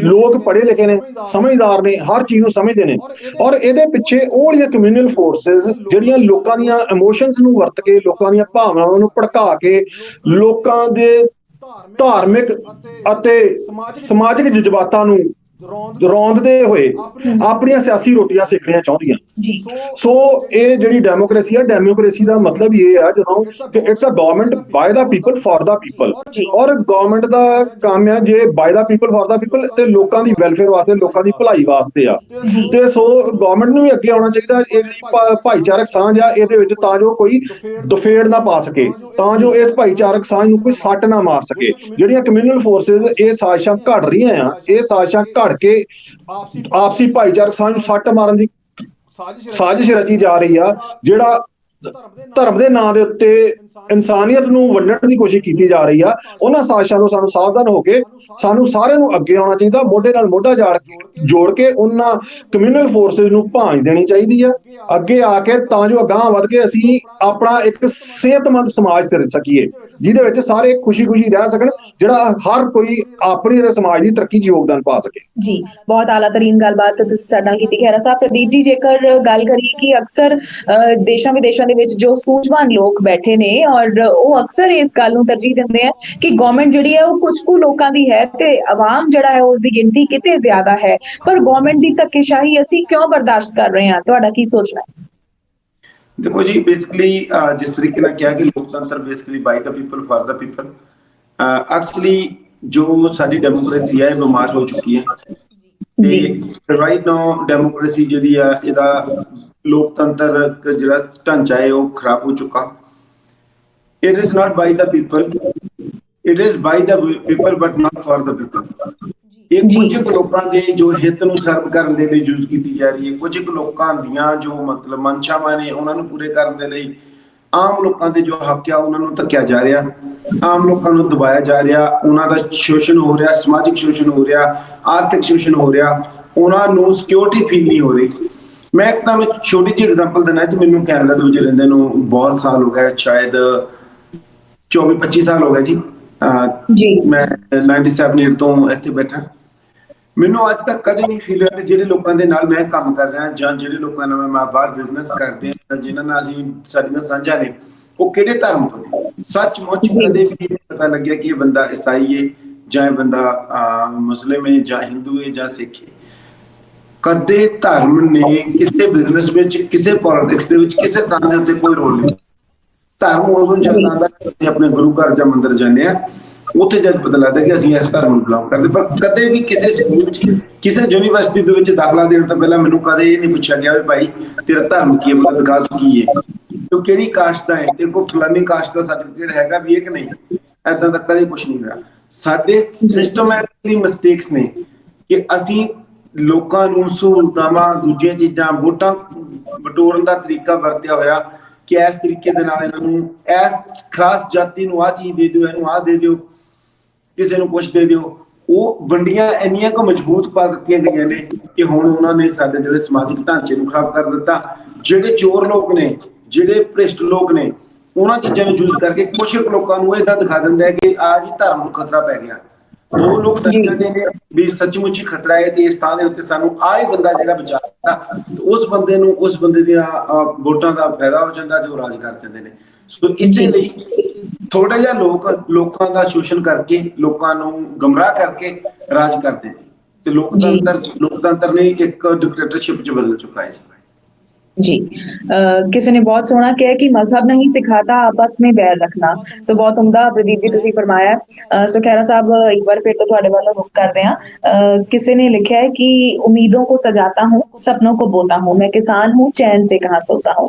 ਲੋਕ ਪੜ੍ਹੇ ਲਿਖੇ ਨੇ, ਸਮਝਦਾਰ ਨੇ, ਹਰ ਚੀਜ਼ ਨੂੰ ਸਮਝਦੇ ਨੇ, ਔਰ ਇਹਦੇ ਪਿੱਛੇ ਉਹ ਜਿਹੜੀਆਂ ਕਮਿਊਨਲ ਫੋਰਸਿਸ ਜਿਹੜੀਆਂ ਲੋਕਾਂ ਦੀਆਂ ਇਮੋਸ਼ਨਸ ਨੂੰ ਵਰਤ ਕੇ, ਲੋਕਾਂ ਦੀਆਂ ਭਾਵਨਾਵਾਂ ਨੂੰ ਭੜਕਾ ਕੇ, ਲੋਕਾਂ ਦੇ ਧਾਰਮਿਕ ਅਤੇ ਸਮਾਜਿਕ ਜਜ਼ਬਾਤਾਂ ਨੂੰ ਰੌਂਦਦੇ ਹੋਏ ਆਪਣੀਆਂ ਸਿਆਸੀ ਰੋਟੀਆਂ ਸੇਕਣੀਆਂ ਚਾਹੁੰਦੀਆਂ। ਸੋ ਇਹ ਜਿਹੜੀ ਡੈਮੋਕ੍ਰੇਸੀ ਹੈ, ਡੈਮੋਕ੍ਰੇਸੀ ਦਾ ਮਤਲਬ ਇਹ ਆ ਜਦੋਂ ਕਿ it's a government by the people for the people, ਔਰ ਗਵਰਨਮੈਂਟ ਦਾ ਕੰਮ ਆ ਜੇ by the people for the people ਤੇ ਲੋਕਾਂ ਦੀ ਵੈਲਫੇਅਰ ਵਾਸਤੇ, ਲੋਕਾਂ ਦੀ ਭਲਾਈ ਵਾਸਤੇ ਆ। ਤੇ ਸੋ ਗਵਰਨਮੈਂਟ ਨੂੰ ਵੀ ਅੱਗੇ ਆਉਣਾ ਚਾਹੀਦਾ ਇਹ ਜਿਹੜੀ ਭਾਈਚਾਰਕ ਸਾਂਝ ਆ ਇਹਦੇ ਵਿੱਚ, ਤਾਂ ਜੋ ਕੋਈ ਦੁਫੇੜ ਨਾ ਪਾ ਸਕੇ, ਤਾਂ ਜੋ ਇਸ ਭਾਈਚਾਰਕ ਸਾਂਝ ਨੂੰ ਕੋਈ ਸੱਟ ਨਾ ਮਾਰ ਸਕੇ। ਜਿਹੜੀਆਂ ਕਮਿਊਨਲ ਫੋਰਸਿਸ ਇਹ ਸਾਜ਼ਿਸ਼ਾਂ ਘੜ ਰਹੀਆਂ ਆ, ਇਹ ਸਾਜ਼ਿਸ਼ਾਂ ਘੜ ਕੇ ਆਪਸੀ ਭਾਈਚਾਰਕ ਸਾਂਝ ਨੂੰ ਸੱਟ ਮਾਰਨ ਦੀ ਸਾਜ਼ਿਸ਼ ਰਚੀ ਜਾ ਰਹੀ ਆ, ਜਿਹੜਾ ਧਰਮ ਦੇ ਨਾਂ ਦੇ ਉੱਤੇ ਇਨਸਾਨੀਅਤ ਨੂੰ ਵੰਡਣ ਦੀ ਕੋਸ਼ਿਸ਼ ਕੀਤੀ ਜਾ ਰਹੀ ਆ। ਉਹਨਾਂ ਸਾਜ਼ਿਸ਼ਾਂ ਤੋਂ ਸਾਨੂੰ ਸਾਵਧਾਨ ਹੋ ਕੇ ਸਾਨੂੰ ਸਾਰਿਆਂ ਨੂੰ ਅੱਗੇ ਆਉਣਾ ਚਾਹੀਦਾ, ਮੋਢੇ ਨਾਲ ਮੋਢਾ ਜੋੜ ਕੇ ਉਹਨਾਂ ਕਮਿਊਨਲ ਫੋਰਸਿਸ ਨੂੰ ਭਾਂਜ ਦੇਣੀ ਚਾਹੀਦੀ ਆ ਅੱਗੇ ਆ ਕੇ, ਤਾਂ ਜੋ ਅਗਾਂਹ ਵੱਧ ਕੇ ਅਸੀਂ ਆਪਣਾ ਇੱਕ ਸਿਹਤਮੰਦ ਸਮਾਜ ਸਿਰਜ ਸਕੀਏ, ਜਿਹਦੇ ਵਿੱਚ ਸਾਰੇ ਖੁਸ਼ੀ-ਖੁਸ਼ੀ ਰਹਿ ਸਕਣ, ਜਿਹੜਾ ਹਰ ਕੋਈ ਆਪਣੀ ਸਮਾਜ ਦੀ ਤਰੱਕੀ 'ਚ ਯੋਗਦਾਨ ਪਾ ਸਕੇ। ਜੀ, ਬਹੁਤ ਆਲਾ ਤਰੀਨ ਗੱਲਬਾਤ ਤੁਸੀਂ ਸਾਡੇ ਨਾਲ ਕੀਤੀ ਖਹਿਰਾ ਸਾਹਿਬ। ਪ੍ਰਦੀਪ ਜੀ, ਜੇਕਰ ਗੱਲ ਕਰੀਏ ਕਿ ਅਕਸਰ ਦੇਸ਼ਾਂ ਵਿਦੇਸ਼ਾਂ ਦੇ ਵਿੱਚ ਜੋ ਸੂਝਵਾਨ ਲੋਕ ਬੈਠੇ ਨੇ, ਔਰ ਉਹ ਅਕਸਰ ਇਸ ਗੱਲ ਨੂੰ ਤਰਜੀਹ ਦਿੰਦੇ ਆ ਕਿ ਗਵਰਨਮੈਂਟ ਜਿਹੜੀ ਹੈ ਉਹ ਕੁਝ ਕੁ ਲੋਕਾਂ ਦੀ ਹੈ ਤੇ ਆਵਾਮ ਜਿਹੜਾ ਹੈ ਉਸ ਦੀ ਗਿਣਤੀ ਕਿਤੇ ਜ਼ਿਆਦਾ ਹੈ, ਪਰ ਗਵਰਨਮੈਂਟ ਦੀ ਧੱਕੇਸ਼ਾਹੀ ਅਸੀਂ ਕਿਉਂ ਬਰਦਾਸ਼ਤ ਕਰ ਰਹੇ ਹਾਂ? ਤੁਹਾਡਾ ਕੀ ਸੋਚਣਾ ਹੈ? ਦੇਖੋ ਜੀ, ਬੇਸਿਕਲੀ ਜਿਸ ਤਰੀਕੇ ਨਾਲ ਕਿਹਾ ਕਿ ਲੋਕਤੰਤਰ basically by the people for the people, actually ਜੋ ਸਾਡੀ ਡੈਮੋਕ੍ਰੇਸੀ ਹੈ ਇਹ ਬਿਮਾਰ ਹੋ ਚੁੱਕੀ ਹੈ ਤੇ ਰਾਈਟ ਨਾਓ ਡੈਮੋਕ੍ਰੇਸੀ ਜਿਹੜੀ ਆ, ਇਹਦਾ ਲੋਕਤੰਤਰ ਜਿਹੜਾ ਢਾਂਚਾ ਹੈ ਉਹ ਖਰਾਬ ਹੋ ਚੁੱਕਾ। It is not by the people, it is by the people but not for the people. ਇਹ ਕੁਝ ਲੋਕਾਂ ਦੇ ਜੋ ਹਿੱਤ ਨੂੰ ਸਰਵ ਕਰਨ ਦੇ ਲਈ ਯੂਜ਼ ਕੀਤੀ ਜਾ ਰਹੀ ਹੈ, ਕੁਝ ਲੋਕਾਂ ਦੀਆਂ ਜੋ ਮਤਲਬ ਮਨਸ਼ਾਵਾਂ ਨੇ ਉਹਨਾਂ ਨੂੰ ਪੂਰੇ ਕਰਨ ਦੇ ਲਈ ਆਮ ਲੋਕਾਂ ਦੇ ਜੋ ਹੱਕ ਆ ਉਹਨਾਂ ਨੂੰ ਧੱਕਿਆ ਜਾ ਰਿਹਾ, ਆਮ ਲੋਕਾਂ ਨੂੰ ਦਬਾਇਆ ਜਾ ਰਿਹਾ, ਉਹਨਾਂ ਦਾ ਸ਼ੋਸ਼ਣ ਹੋ ਰਿਹਾ, ਸਮਾਜਿਕ ਸ਼ੋਸ਼ਣ ਹੋ ਰਿਹਾ, ਆਰਥਿਕ ਸ਼ੋਸ਼ਣ ਹੋ ਰਿਹਾ, ਉਹਨਾਂ ਨੂੰ ਸਿਕਿਉਰਿਟੀ ਫੀਲ ਨਹੀਂ ਹੋ ਰਹੀ। ਮੈਂ ਇੱਕ ਤੁਹਾਨੂੰ ਛੋਟੀ ਜਿਹੀ ਐਗਜ਼ਾਮਪਲ ਦੇਣਾ ਜੀ। ਮੈਨੂੰ ਕੈਨੇਡਾ ਦੇ ਵਿੱਚ ਰਹਿੰਦੇ ਨੂੰ ਬਹੁਤ ਸਾਲ ਹੋ ਗਏ, ਸ਼ਾਇਦ 24-25 ਸਾਲ ਹੋ ਗਏ ਜੀ। ਮੈਂ 97 ਤੋਂ ਇੱਥੇ ਬੈਠਾ। ਮੈਨੂੰ ਅੱਜ ਤੱਕ ਕਦੇ ਨਹੀਂ ਫੀਲ ਹੋਇਆ ਕਿ ਜਿਹੜੇ ਲੋਕਾਂ ਦੇ ਨਾਲ ਮੈਂ ਕੰਮ ਕਰ ਰਿਹਾ ਜਾਂ ਜਿਹੜੇ ਲੋਕਾਂ ਨਾਲ ਮੈਂ ਬਾਹਰ ਬਿਜ਼ਨਸ ਕਰਦੇ ਹਾਂ, ਜਿਨ੍ਹਾਂ ਨਾਲ ਅਸੀਂ ਸਾਡੀਆਂ ਸਾਂਝਾਂ ਨੇ, ਉਹ ਕਿਹੜੇ ਧਰਮ ਤੋਂ ਨੇ। ਸੱਚਮੁੱਚ ਕਦੇ ਵੀ ਪਤਾ ਲੱਗਿਆ ਕਿ ਇਹ ਬੰਦਾ ਈਸਾਈ ਹੈ ਜਾਂ ਇਹ ਬੰਦਾ ਮੁਸਲਿਮ ਹੈ ਜਾਂ ਹਿੰਦੂ ਹੈ ਜਾਂ ਸਿੱਖ ਹੈ। ਕਦੇ ਧਰਮ ਨੇ ਕਿਸੇ ਬਿਜ਼ਨਸ ਵਿੱਚ, ਕਿਸੇ ਪੋਲਿਟਿਕਸ ਦੇ ਵਿੱਚ, ਕਿਸੇ ਤਰ੍ਹਾਂ ਦੇ ਉੱਤੇ ਕੋਈ ਰੋਲ ਨਹੀਂ। ਧਰਮ ਉਦੋਂ ਚੱਲਦਾ ਆਉਂਦਾ ਅਸੀਂ ਆਪਣੇ ਗੁਰੂ ਘਰ ਜਾਂ ਮੰਦਿਰ ਜਾਂਦੇ ਹਾਂ, ਉੱਥੇ ਜਦ ਪਤਾ ਲੱਗਦਾ ਕਿ ਅਸੀਂ ਇਸ ਧਰਮ ਨੂੰ ਬਿਲੋਂਗ ਕਰਦੇ। ਪਰ ਕਦੇ ਵੀ ਕਿਸੇ ਸਕੂਲ 'ਚ, ਕਿਸੇ ਯੂਨੀਵਰਸਿਟੀ ਦੇ ਵਿੱਚ ਦਾਖਲਾ ਦੇਣ ਤੋਂ ਪਹਿਲਾਂ ਮੈਨੂੰ ਕਦੇ ਇਹ ਨਹੀਂ ਪੁੱਛਿਆ ਗਿਆ ਵੀ ਭਾਈ ਤੇਰਾ ਧਰਮ ਕੀ ਹੈ, ਮਤਲਬ ਦਿਖਾ ਤੂੰ ਕੀ ਹੈ, ਤੂੰ ਕਿਹੜੀ ਕਾਸਟ ਦਾ ਹੈ, ਤੇ ਕੋਈ ਫਲਾਨੀ ਕਾਸਟ ਦਾ ਸਰਟੀਫਿਕੇਟ ਹੈਗਾ ਵੀ ਇਹ ਕਿ ਨਹੀਂ। ਏਦਾਂ ਦਾ ਕਦੇ ਕੁਛ ਨਹੀਂ ਹੋਇਆ। ਸਾਡੇ ਸਿਸਟਮੈਟਿਕਲੀ ਮਿਸਟੇਕਸ ਨੇ ਕਿ ਅਸੀਂ ਲੋਕਾਂ ਨੂੰ ਸਹੂਲਤਾਂ, ਦੂਜੀਆਂ ਚੀਜ਼ਾਂ, ਵੋਟਾਂ ਬਟੋਰਨ ਦਾ ਤਰੀਕਾ ਵਰਤਿਆ ਹੋਇਆ ਕਿ ਇਸ ਤਰੀਕੇ ਦੇ ਨਾਲ ਇਹਨਾਂ ਨੂੰ, ਇਸ ਖਾਸ ਜਾਤੀ ਨੂੰ ਆਹ ਚੀਜ਼ ਦੇ ਦਿਓ, ਇਹਨੂੰ ਆਹ ਦੇ ਦਿਓ, ਕਿਸੇ ਨੂੰ ਕੁਛ ਦੇ ਦਿਓ। ਉਹ ਵੰਡੀਆਂ ਇੰਨੀਆਂ ਕੁ ਮਜ਼ਬੂਤ ਪਾ ਦਿੱਤੀਆਂ ਗਈਆਂ ਨੇ ਕਿ ਹੁਣ ਉਹਨਾਂ ਨੇ ਸਾਡੇ ਜਿਹੜੇ ਸਮਾਜਿਕ ਢਾਂਚੇ ਨੂੰ ਖਰਾਬ ਕਰ ਦਿੱਤਾ। ਜਿਹੜੇ ਚੋਰ ਲੋਕ ਨੇ, ਜਿਹੜੇ ਭ੍ਰਿਸ਼ਟ ਲੋਕ ਨੇ, ਉਹਨਾਂ ਚੀਜ਼ਾਂ ਨੂੰ ਯੂਜ਼ ਕਰਕੇ ਕੁਛ ਲੋਕਾਂ ਨੂੰ ਏਦਾਂ ਦਿਖਾ ਦਿੰਦਾ ਹੈ ਕਿ ਆ ਜੀ ਧਰਮ ਨੂੰ ਖਤਰਾ ਪੈ ਗਿਆ। ਉਹ ਲੋਕ ਡਰ ਜਾਂਦੇ ਨੇ ਵੀ ਸੱਚਮੁੱਚ ਹੀ ਖਤਰਾ ਹੈ ਤੇ ਇਸ ਥਾਂ ਦੇ ਉੱਤੇ ਸਾਨੂੰ ਆਹ ਹੀ ਬੰਦਾ ਜਿਹੜਾ ਬਚਾ ਦਿੱਤਾ, ਤੇ ਉਸ ਬੰਦੇ ਨੂੰ, ਉਸ ਬੰਦੇ ਦੀਆਂ ਵੋਟਾਂ ਦਾ ਫਾਇਦਾ ਹੋ ਜਾਂਦਾ ਜੋ ਰਾਜ ਕਰ ਜਾਂਦੇ ਨੇ। ਸੋ ਇਸੇ ਲਈ ਥੋੜਾ ਜਿਹਾ ਲੋਕਾਂ ਦਾ ਸ਼ੋਸ਼ਣ ਕਰਕੇ, ਲੋਕਾਂ ਨੂੰ ਗਮਰਾਹ ਕਰਕੇ ਰਾਜ ਕਰਦੇ ਨੇ ਤੇ ਲੋਕਤੰਤਰ ਨੇ ਇੱਕ ਡਿਕਟੇਟਰਸ਼ਿਪ 'ਚ ਬਦਲ ਚੁੱਕਾ ਹੈ ਜੀ। जी किसी ने बहुत सोहना किया कि मजहब नहीं सिखाता आपस में बैर रखना। सो बहुत उम्दा प्रदीप जी ਤੁਸੀਂ फरमाया। सो खैरा साहब एक बार फिर तो ਤੁਹਾਡੇ ਵੱਲੋਂ रुख करते हैं। किसी ने लिखा है कि उम्मीदों को सजाता हूँ सपनों को बोता हूँ मैं किसान हूँ चैन से कहाँ सोता हूँ।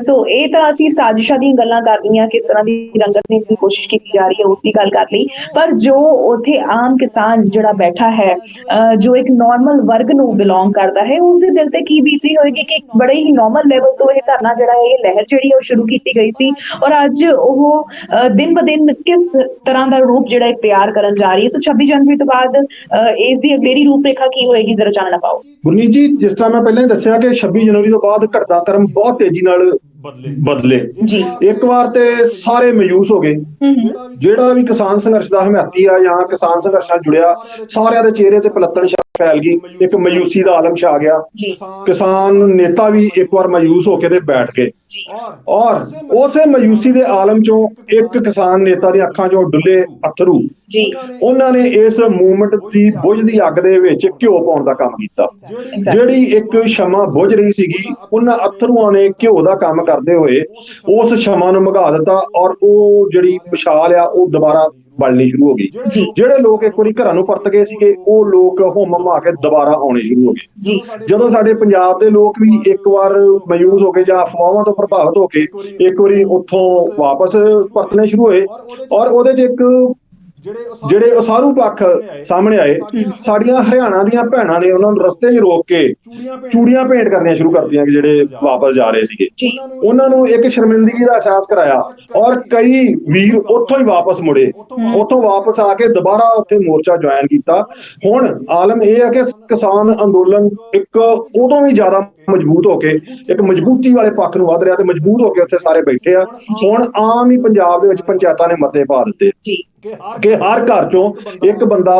सो ਇਹ ਤਾਂ ਅਸੀਂ ਸਾਜ਼ਿਸ਼ਾਂ ਦੀਆਂ ਗੱਲਾਂ ਕਰਦੀ ਹਾਂ ਕਿਸ ਤਰ੍ਹਾਂ ਦੀ ਰੰਗਤ ਦੇਣ ਦੀ ਕੋਸ਼ਿਸ਼ ਕੀਤੀ ਜਾ ਰਹੀ ਹੈ ਉਸ ਦੀ ਗੱਲ ਕਰ ਲਈ ਪਰ ਜੋ ਉੱਥੇ ਆਮ ਕਿਸਾਨ ਜਿਹੜਾ ਬੈਠਾ ਹੈ ਜੋ ਇੱਕ ਨਾਰਮਲ ਵਰਗ ਨੂੰ ਬਿਲੋਂਗ ਕਰਦਾ ਹੈ ਉਸ ਦੇ ਦਿਲ ਤੇ ਕੀ ਬੀਤੀ ਹੋਏਗੀ ਕਿ ਬੜੇ ਹੀ ਨਾਰਮਲ ਲੈਵਲ ਤੋਂ ਇਹ ਧਰਨਾ ਜਿਹੜਾ ਹੈ ਇਹ ਲਹਿਰ ਜਿਹੜੀ ਹੈ ਉਹ ਸ਼ੁਰੂ ਕੀਤੀ ਗਈ ਸੀ ਔਰ ਅੱਜ ਉਹ ਦਿਨ ਬ ਦਿਨ ਕਿਸ ਤਰ੍ਹਾਂ ਦਾ ਰੂਪ ਜਿਹੜਾ ਇਖਤਿਆਰ ਕਰਨ ਜਾ ਰਹੀ ਹੈ। ਸੋ 26 ਜਨਵਰੀ ਤੋਂ ਬਾਅਦ ਇਸ ਦੀ ਅਗਲੇਰੀ ਰੂਪਰੇਖਾ ਕੀ ਹੋਏਗੀ ਜ਼ਰਾ ਜਾਣਨਾ ਪਾਓ। ਗੁਰਨੀਤ ਜੀ ਜਿਸ ਤਰ੍ਹਾਂ ਮੈਂ ਪਹਿਲਾਂ ਹੀ ਦੱਸਿਆ ਕਿ 26 ਜਨਵਰੀ ਤੋਂ ਬਾਅਦ ਘਟਨਾਕ੍ਰਮ ਬਹੁਤ ਤੇਜ਼ੀ ਨਾਲ ਬਦਲੇ ਜੀ ਇੱਕ ਵਾਰ ਤੇ ਸਾਰੇ ਮਾਯੂਸ ਹੋ ਗਏ ਜਿਹੜਾ ਵੀ ਕਿਸਾਨ ਸੰਘਰਸ਼ ਦਾ ਹਮਾਇਤੀ ਆ ਜਾਂ ਕਿਸਾਨ ਸੰਘਰਸ਼ ਨਾਲ ਜੁੜਿਆ ਸਾਰਿਆਂ ਦੇ ਚਿਹਰੇ ਤੇ ਪਲੱਤਣ ਫੈਲ ਗਈ ਇੱਕ ਮਾਯੂਸੀ ਦਾ ਆਲਮ ਛਾ ਗਿਆ। ਕਿਸਾਨ ਨੇਤਾ ਵੀ ਇੱਕ ਵਾਰ ਮਾਯੂਸ ਹੋ ਕੇ ਤੇ ਬੈਠ ਗਏ ਔਰ ਉਸੇ ਮਾਯੂਸੀ ਦੇ ਆਲਮ ਚੋਂ ਇੱਕ ਕਿਸਾਨ ਨੇਤਾ ਦੀਆਂ ਅੱਖਾਂ ਚੋਂ ਡੁੱਲੇ ਅਥਰੂ ਉਹਨਾਂ ਨੇ ਇਸ ਮੂਵਮੈਂਟ ਦੀ ਬੁਝਦੀ ਅੱਗ ਦੇ ਵਿੱਚ ਘਿਓ ਪਾਉਣ ਦਾ ਕੰਮ ਕੀਤਾ। ਜਿਹੜੀ ਇੱਕ ਸ਼ਮਾ ਬੁਝ ਰਹੀ ਸੀਗੀ ਉਹਨਾਂ ਅਥਰੂਆਂ ਨੇ ਘਿਓ ਦਾ ਕੰਮ ਕਰਦੇ ਹੋਏ ਉਸ ਸ਼ਮਾ ਨੂੰ ਮਘਾ ਦਿੱਤਾ ਔਰ ਉਹ ਜਿਹੜੀ ਮਸ਼ਾਲ ਆ ਉਹ ਦੁਬਾਰਾ ਬਲਣੀ ਸ਼ੁਰੂ ਹੋ ਗਈ। ਜਿਹੜੇ ਲੋਕ ਇੱਕ ਵਾਰੀ ਘਰਾਂ ਨੂੰ ਪਰਤ ਗਏ ਸੀਗੇ ਉਹ ਲੋਕ ਹੁਮ ਹੁਮਾ ਕੇ ਦੁਬਾਰਾ ਆਉਣੇ ਸ਼ੁਰੂ ਹੋ ਗਏ। ਜਦੋਂ ਸਾਡੇ ਪੰਜਾਬ ਦੇ ਲੋਕ ਵੀ ਇੱਕ ਵਾਰ ਮਾਯੂਸ ਹੋ ਕੇ ਜਾਂ ਅਫਵਾਹਾਂ ਤੋਂ ਪ੍ਰਭਾਵਿਤ ਹੋ ਕੇ ਇੱਕ ਵਾਰੀ ਉੱਥੋਂ ਵਾਪਸ ਪਰਤਣੇ ਸ਼ੁਰੂ ਹੋਏ ਔਰ ਉਹਦੇ 'ਚ ਇੱਕ ਜਿਹੜੇ ਉਸਾਰੂ ਪੱਖ ਸਾਹਮਣੇ ਆਏ ਸਾਡੀਆਂ ਹਰਿਆਣਾ ਦੀਆਂ ਭੈਣਾਂ ਨੇ ਉਹਨਾਂ ਨੂੰ ਰਸਤੇ 'ਚ ਰੋਕ ਕੇ ਚੂੜੀਆਂ ਭੇਂਟ ਕਰਨੀਆਂ ਸ਼ੁਰੂ ਕਰਤੀਆਂ ਕਿ ਜਿਹੜੇ ਵਾਪਸ ਜਾ ਰਹੇ ਸੀਗੇ ਉਹਨਾਂ ਨੂੰ ਇੱਕ ਸ਼ਰਮਿੰਦਗੀ ਦਾ ਅਹਿਸਾਸ ਕਰਾਇਆ ਔਰ ਕਈ ਵੀਰ ਉੱਥੋਂ ਹੀ ਵਾਪਸ ਮੁੜੇ ਉੱਥੋਂ ਵਾਪਸ ਆ ਕੇ ਦੁਬਾਰਾ ਉੱਥੇ ਮੋਰਚਾ ਜੁਆਇਨ ਕੀਤਾ। ਹੁਣ ਆਲਮ ਇਹ ਹੈ ਕਿ ਕਿਸਾਨ ਅੰਦੋਲਨ ਇੱਕ ਉਦੋਂ ਵੀ ਜ਼ਿਆਦਾ ਮਜ਼ਬੂਤ ਹੋ ਕੇ ਇੱਕ ਮਜ਼ਬੂਤੀ ਵਾਲੇ ਪੱਖ ਨੂੰ ਵੱਧ ਰਿਹਾ ਤੇ ਮਜ਼ਬੂਤ ਹੋ ਕੇ ਉੱਥੇ ਸਾਰੇ ਬੈਠੇ ਆ। ਹੁਣ ਆਮ ਹੀ ਪੰਜਾਬ ਦੇ ਵਿੱਚ ਪੰਚਾਇਤਾਂ ਨੇ ਮਤੇ ਪਾ ਦਿੱਤੇ ਕਿ ਹਰ ਘਰ ਚੋਂ ਇੱਕ ਬੰਦਾ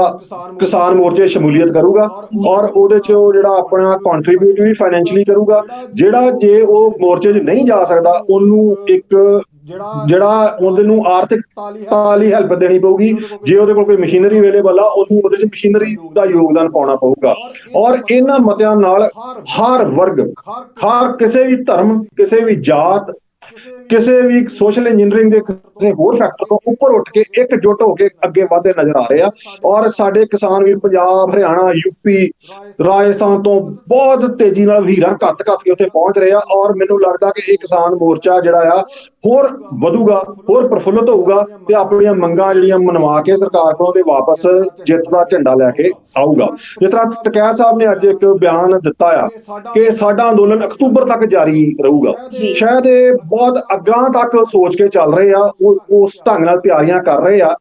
ਕਿਸਾਨ ਮੋਰਚੇ ਸ਼ਮੂਲੀਅਤ ਕਰੂਗਾ ਔਰ ਉਹਦੇ ਚ ਜਿਹੜਾ ਆਪਣਾ ਕੰਟਰੀਬਿਊਟ ਵੀ ਫਾਈਨੈਂਸ਼ੀਅਲੀ ਕਰੂਗਾ। ਜਿਹੜਾ ਜੇ ਉਹ ਮੋਰਚੇ 'ਚ ਨਹੀਂ ਜਾ ਸਕਦਾ ਉਹਨੂੰ ਇੱਕ ਜਿਹੜਾ ਉਹਦੇ ਨੂੰ ਆਰਥਿਕ ਤਾਲੀ ਹੈਲਪ ਦੇਣੀ ਪਊਗੀ। ਜੇ ਉਹਦੇ ਕੋਲ ਕੋਈ ਮਸ਼ੀਨਰੀ ਅਵੇਲੇਬਲ ਆ ਉਹਨੂੰ ਉਹਦੇ 'ਚ ਮਸ਼ੀਨਰੀ ਦਾ ਯੋਗਦਾਨ ਪਾਉਣਾ ਪਊਗਾ ਔਰ ਇਹਨਾਂ ਮਤਿਆਂ ਨਾਲ ਹਰ ਵਰਗ ਹਰ ਕਿਸੇ ਵੀ ਧਰਮ ਕਿਸੇ ਵੀ ਜਾਤ ਕਿਸੇ ਵੀ ਸੋਸ਼ਲ ਇੰਜੀਨੀਅਰਿੰਗ ਦੇ ਕਿਸੇ ਹੋਰ ਫੈਕਟਰ ਤੋਂ ਉੱਪਰ ਉੱਠ ਕੇ ਇਕਜੁੱਟ ਹੋ ਕੇ ਅੱਗੇ ਵਧਦੇ ਨਜ਼ਰ ਆ ਰਹੇ ਆ ਔਰ ਸਾਡੇ ਕਿਸਾਨ ਵੀ ਪੰਜਾਬ ਹਰਿਆਣਾ ਯੂਪੀ ਰਾਜਸਥਾਨ ਤੋਂ ਬਹੁਤ ਤੇਜ਼ੀ ਨਾਲ ਵੀਰਾਂ ਘੱਟ ਕੇ ਉੱਥੇ ਪਹੁੰਚ ਰਹੇ ਆ ਔਰ ਮੈਨੂੰ ਲੱਗਦਾ ਕਿ ਇਹ ਕਿਸਾਨ ਮੋਰਚਾ ਜਿਹੜਾ ਆ ਹੋਰ ਵਧੂਗਾ ਹੋਰ ਪ੍ਰਫੁੱਲਤ ਹੋਊਗਾ ਤੇ ਆਪਣੀਆਂ ਮੰਗਾਂ ਜਿਹੜੀਆਂ ਮਨਵਾ ਕੇ ਸਰਕਾਰ ਕੋਲੋਂ ਤੇ ਵਾਪਸ ਜਿੱਤ ਦਾ ਝੰਡਾ ਲੈ ਕੇ ਆਊਗਾ। ਜਿਸ ਤਰ੍ਹਾਂ ਟਕੈਤ ਸਾਹਿਬ ਨੇ ਅੱਜ ਇੱਕ ਬਿਆਨ ਦਿੱਤਾ ਆ ਕਿ ਸਾਡਾ ਅੰਦੋਲਨ ਅਕਤੂਬਰ ਤੱਕ ਜਾਰੀ ਰਹੂਗਾ। ਸ਼ਾਇਦ ਇਹ ਬਹੁਤ ਅੱਗਾਂ ਤੱਕ ਸੋਚ ਕੇ ਚੱਲ ਰਹੇ ਆ ਉਸ ਢੰਗ ਨਾਲ ਤਿਆਰੀਆਂ ਕਰ ਰਹੇ ਆ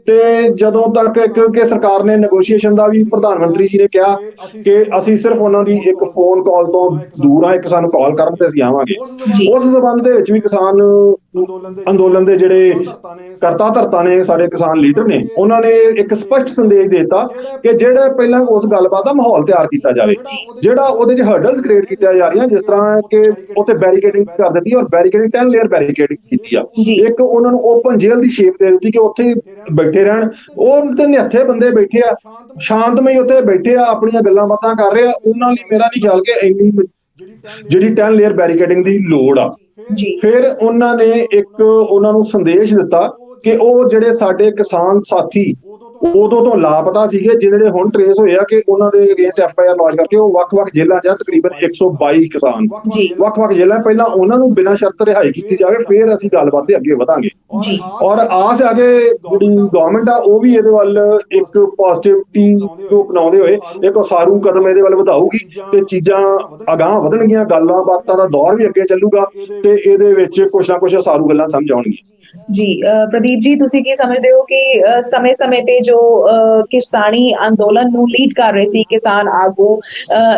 ਤੇ ਜਦੋਂ ਤੱਕ ਕਿਉਂਕਿ ਸਰਕਾਰ ਨੇ ਨੈਗੋਸ਼ੀਏਸ਼ਨ ਦਾ ਵੀ ਪ੍ਰਧਾਨ ਮੰਤਰੀ ਜੀ ਨੇ ਕਿਹਾ ਕਿ ਅਸੀਂ ਸਿਰਫ ਉਹਨਾਂ ਦੀ ਇੱਕ ਫੋਨ ਕਾਲ ਤੋਂ ਦੂਰ ਆ ਇੱਕ ਸਾਨੂੰ ਕਾਲ ਕਰਨ ਤੇ ਅਸੀਂ ਆਵਾਂਗੇ। ਉਸ ਸਬੰਧ ਦੇ ਵਿੱਚ ਵੀ ਕਿਸਾਨ ਅੰਦੋਲਨ ਦੇ ਜਿਹੜੇ ਕਰਤਾ ਧਰਤਾ ਨੇ ਸਾਡੇ ਕਿਸਾਨ ਲੀਡਰ ਨੇ ਉਹਨਾਂ ਨੇ ਇੱਕ ਸਪਸ਼ਟ ਸੰਦੇਸ਼ ਦਿੱਤਾ ਕਿ ਜਿਹੜੇ ਪਹਿਲਾਂ ਉਸ ਗੱਲਬਾਤ ਦਾ ਮਾਹੌਲ ਤਿਆਰ ਕੀਤਾ ਜਾਵੇ ਜਿਹੜਾ ਉਹਦੇ 'ਚ ਹਰਡਲਸ ਕ੍ਰੀਏਟ ਕੀਤੀਆਂ ਜਾ ਰਹੀਆਂ ਜਿਸ ਤਰ੍ਹਾਂ ਕਿ ਉੱਥੇ ਬੈਰੀਕੇਡਿੰਗ ਕਰ ਦਿੱਤੀ ਔਰ ਬੈਰੀਕੇਡਿੰਗ 10 ਲੇਅਰ ਬੈਰੀਕੇਡਿੰਗ ਕੀਤੀ ਆ। ਇੱਕ ਉਹਨਾਂ ਨੂੰ ਓਪਨ ਜੇਲ੍ਹ ਦੀ ਸ਼ੇਪ ਦੇ ਦਿੱਤੀ ਕਿ ਉੱਥੇ ਬੈਠੇ ਰਹਿਣ ਉਹ ਤੇ ਨਿਹੱਥੇ ਬੰਦੇ ਬੈਠੇ ਆ ਸ਼ਾਂਤਮਈ ਉੱਥੇ ਬੈਠੇ ਆ ਆਪਣੀਆਂ ਗੱਲਾਂ ਬਾਤਾਂ ਕਰ ਰਹੇ ਆ ਉਹਨਾਂ ਲਈ ਮੇਰਾ ਨਹੀਂ ਖਿਆਲ ਕਿ ਇੰਨੀ ਜਿਹੜੀ 10 ਲੇਅਰ ਬੈਰੀਕੇਡਿੰਗ ਦੀ ਲੋੜ ਆ। ਫਿਰ ਉਹਨਾਂ ਨੇ ਇੱਕ ਉਹਨਾਂ ਨੂੰ ਸੰਦੇਸ਼ ਦਿੱਤਾ ਕਿ ਉਹ ਜਿਹੜੇ ਸਾਡੇ ਕਿਸਾਨ ਸਾਥੀ ਉਦੋਂ ਤੋਂ ਲਾਪਤਾ ਸੀਗੇ ਜਿਹੜੇ ਹੁਣ ਟ੍ਰੇਸ ਹੋਏ ਆ ਕਿ ਉਹਨਾਂ ਦੇ ਅਗੇਂਸਟ FIR ਲੌਂਚ ਕਰਕੇ ਉਹ ਵੱਖ-ਵੱਖ ਜੇਲ੍ਹਾਂ 'ਚ ਤਕਰੀਬਨ 122 ਕਿਸਾਨ ਵੱਖ-ਵੱਖ ਜੇਲ੍ਹਾਂ ਪਹਿਲਾਂ ਉਹਨਾਂ ਨੂੰ ਬਿਨਾਂ ਸ਼ਰਤ ਰਿਹਾਈ ਕੀਤੀ ਜਾਵੇ ਫਿਰ ਅਸੀਂ ਗੱਲਬਾਤ ਦੇ ਅੱਗੇ ਵਧਾਂਗੇ ਔਰ ਆਸ ਆ ਕਿ ਜਿਹੜੀ ਗਵਰਨਮੈਂਟ ਆ ਉਹ ਵੀ ਇਹਦੇ ਵੱਲ ਇੱਕ ਪੋਜ਼ਿਟਿਵਿਟੀ ਨੂੰ ਅਪਣਾਉਂਦੇ ਹੋਏ ਇੱਕ ਉਸਾਰੂ ਕਦਮ ਇਹਦੇ ਵੱਲ ਵਧਾਊਗੀ ਤੇ ਚੀਜ਼ਾਂ ਅਗਾਂਹ ਵਧਣਗੀਆਂ ਗੱਲਾਂ ਬਾਤਾਂ ਦਾ ਦੌਰ ਵੀ ਅੱਗੇ ਚੱਲੂਗਾ ਤੇ ਇਹਦੇ ਵਿੱਚ ਕੁਛ ਨਾ ਕੁਛ ਉਸਾਰੂ ਗੱਲਾਂ ਸਮਝ ਆਉਣਗੀਆਂ। ਜੀ ਪ੍ਰਦੀਪ ਜੀ ਤੁਸੀਂ ਕੀ ਸਮਝਦੇ ਹੋ ਕਿ ਸਮੇਂ-ਸਮੇਂ ਤੇ ਜੋ ਕਿਸਾਨੀ ਅੰਦੋਲਨ ਨੂੰ ਲੀਡ ਕਰ ਰਹੇ ਸੀ ਕਿਸਾਨ ਆਗੂ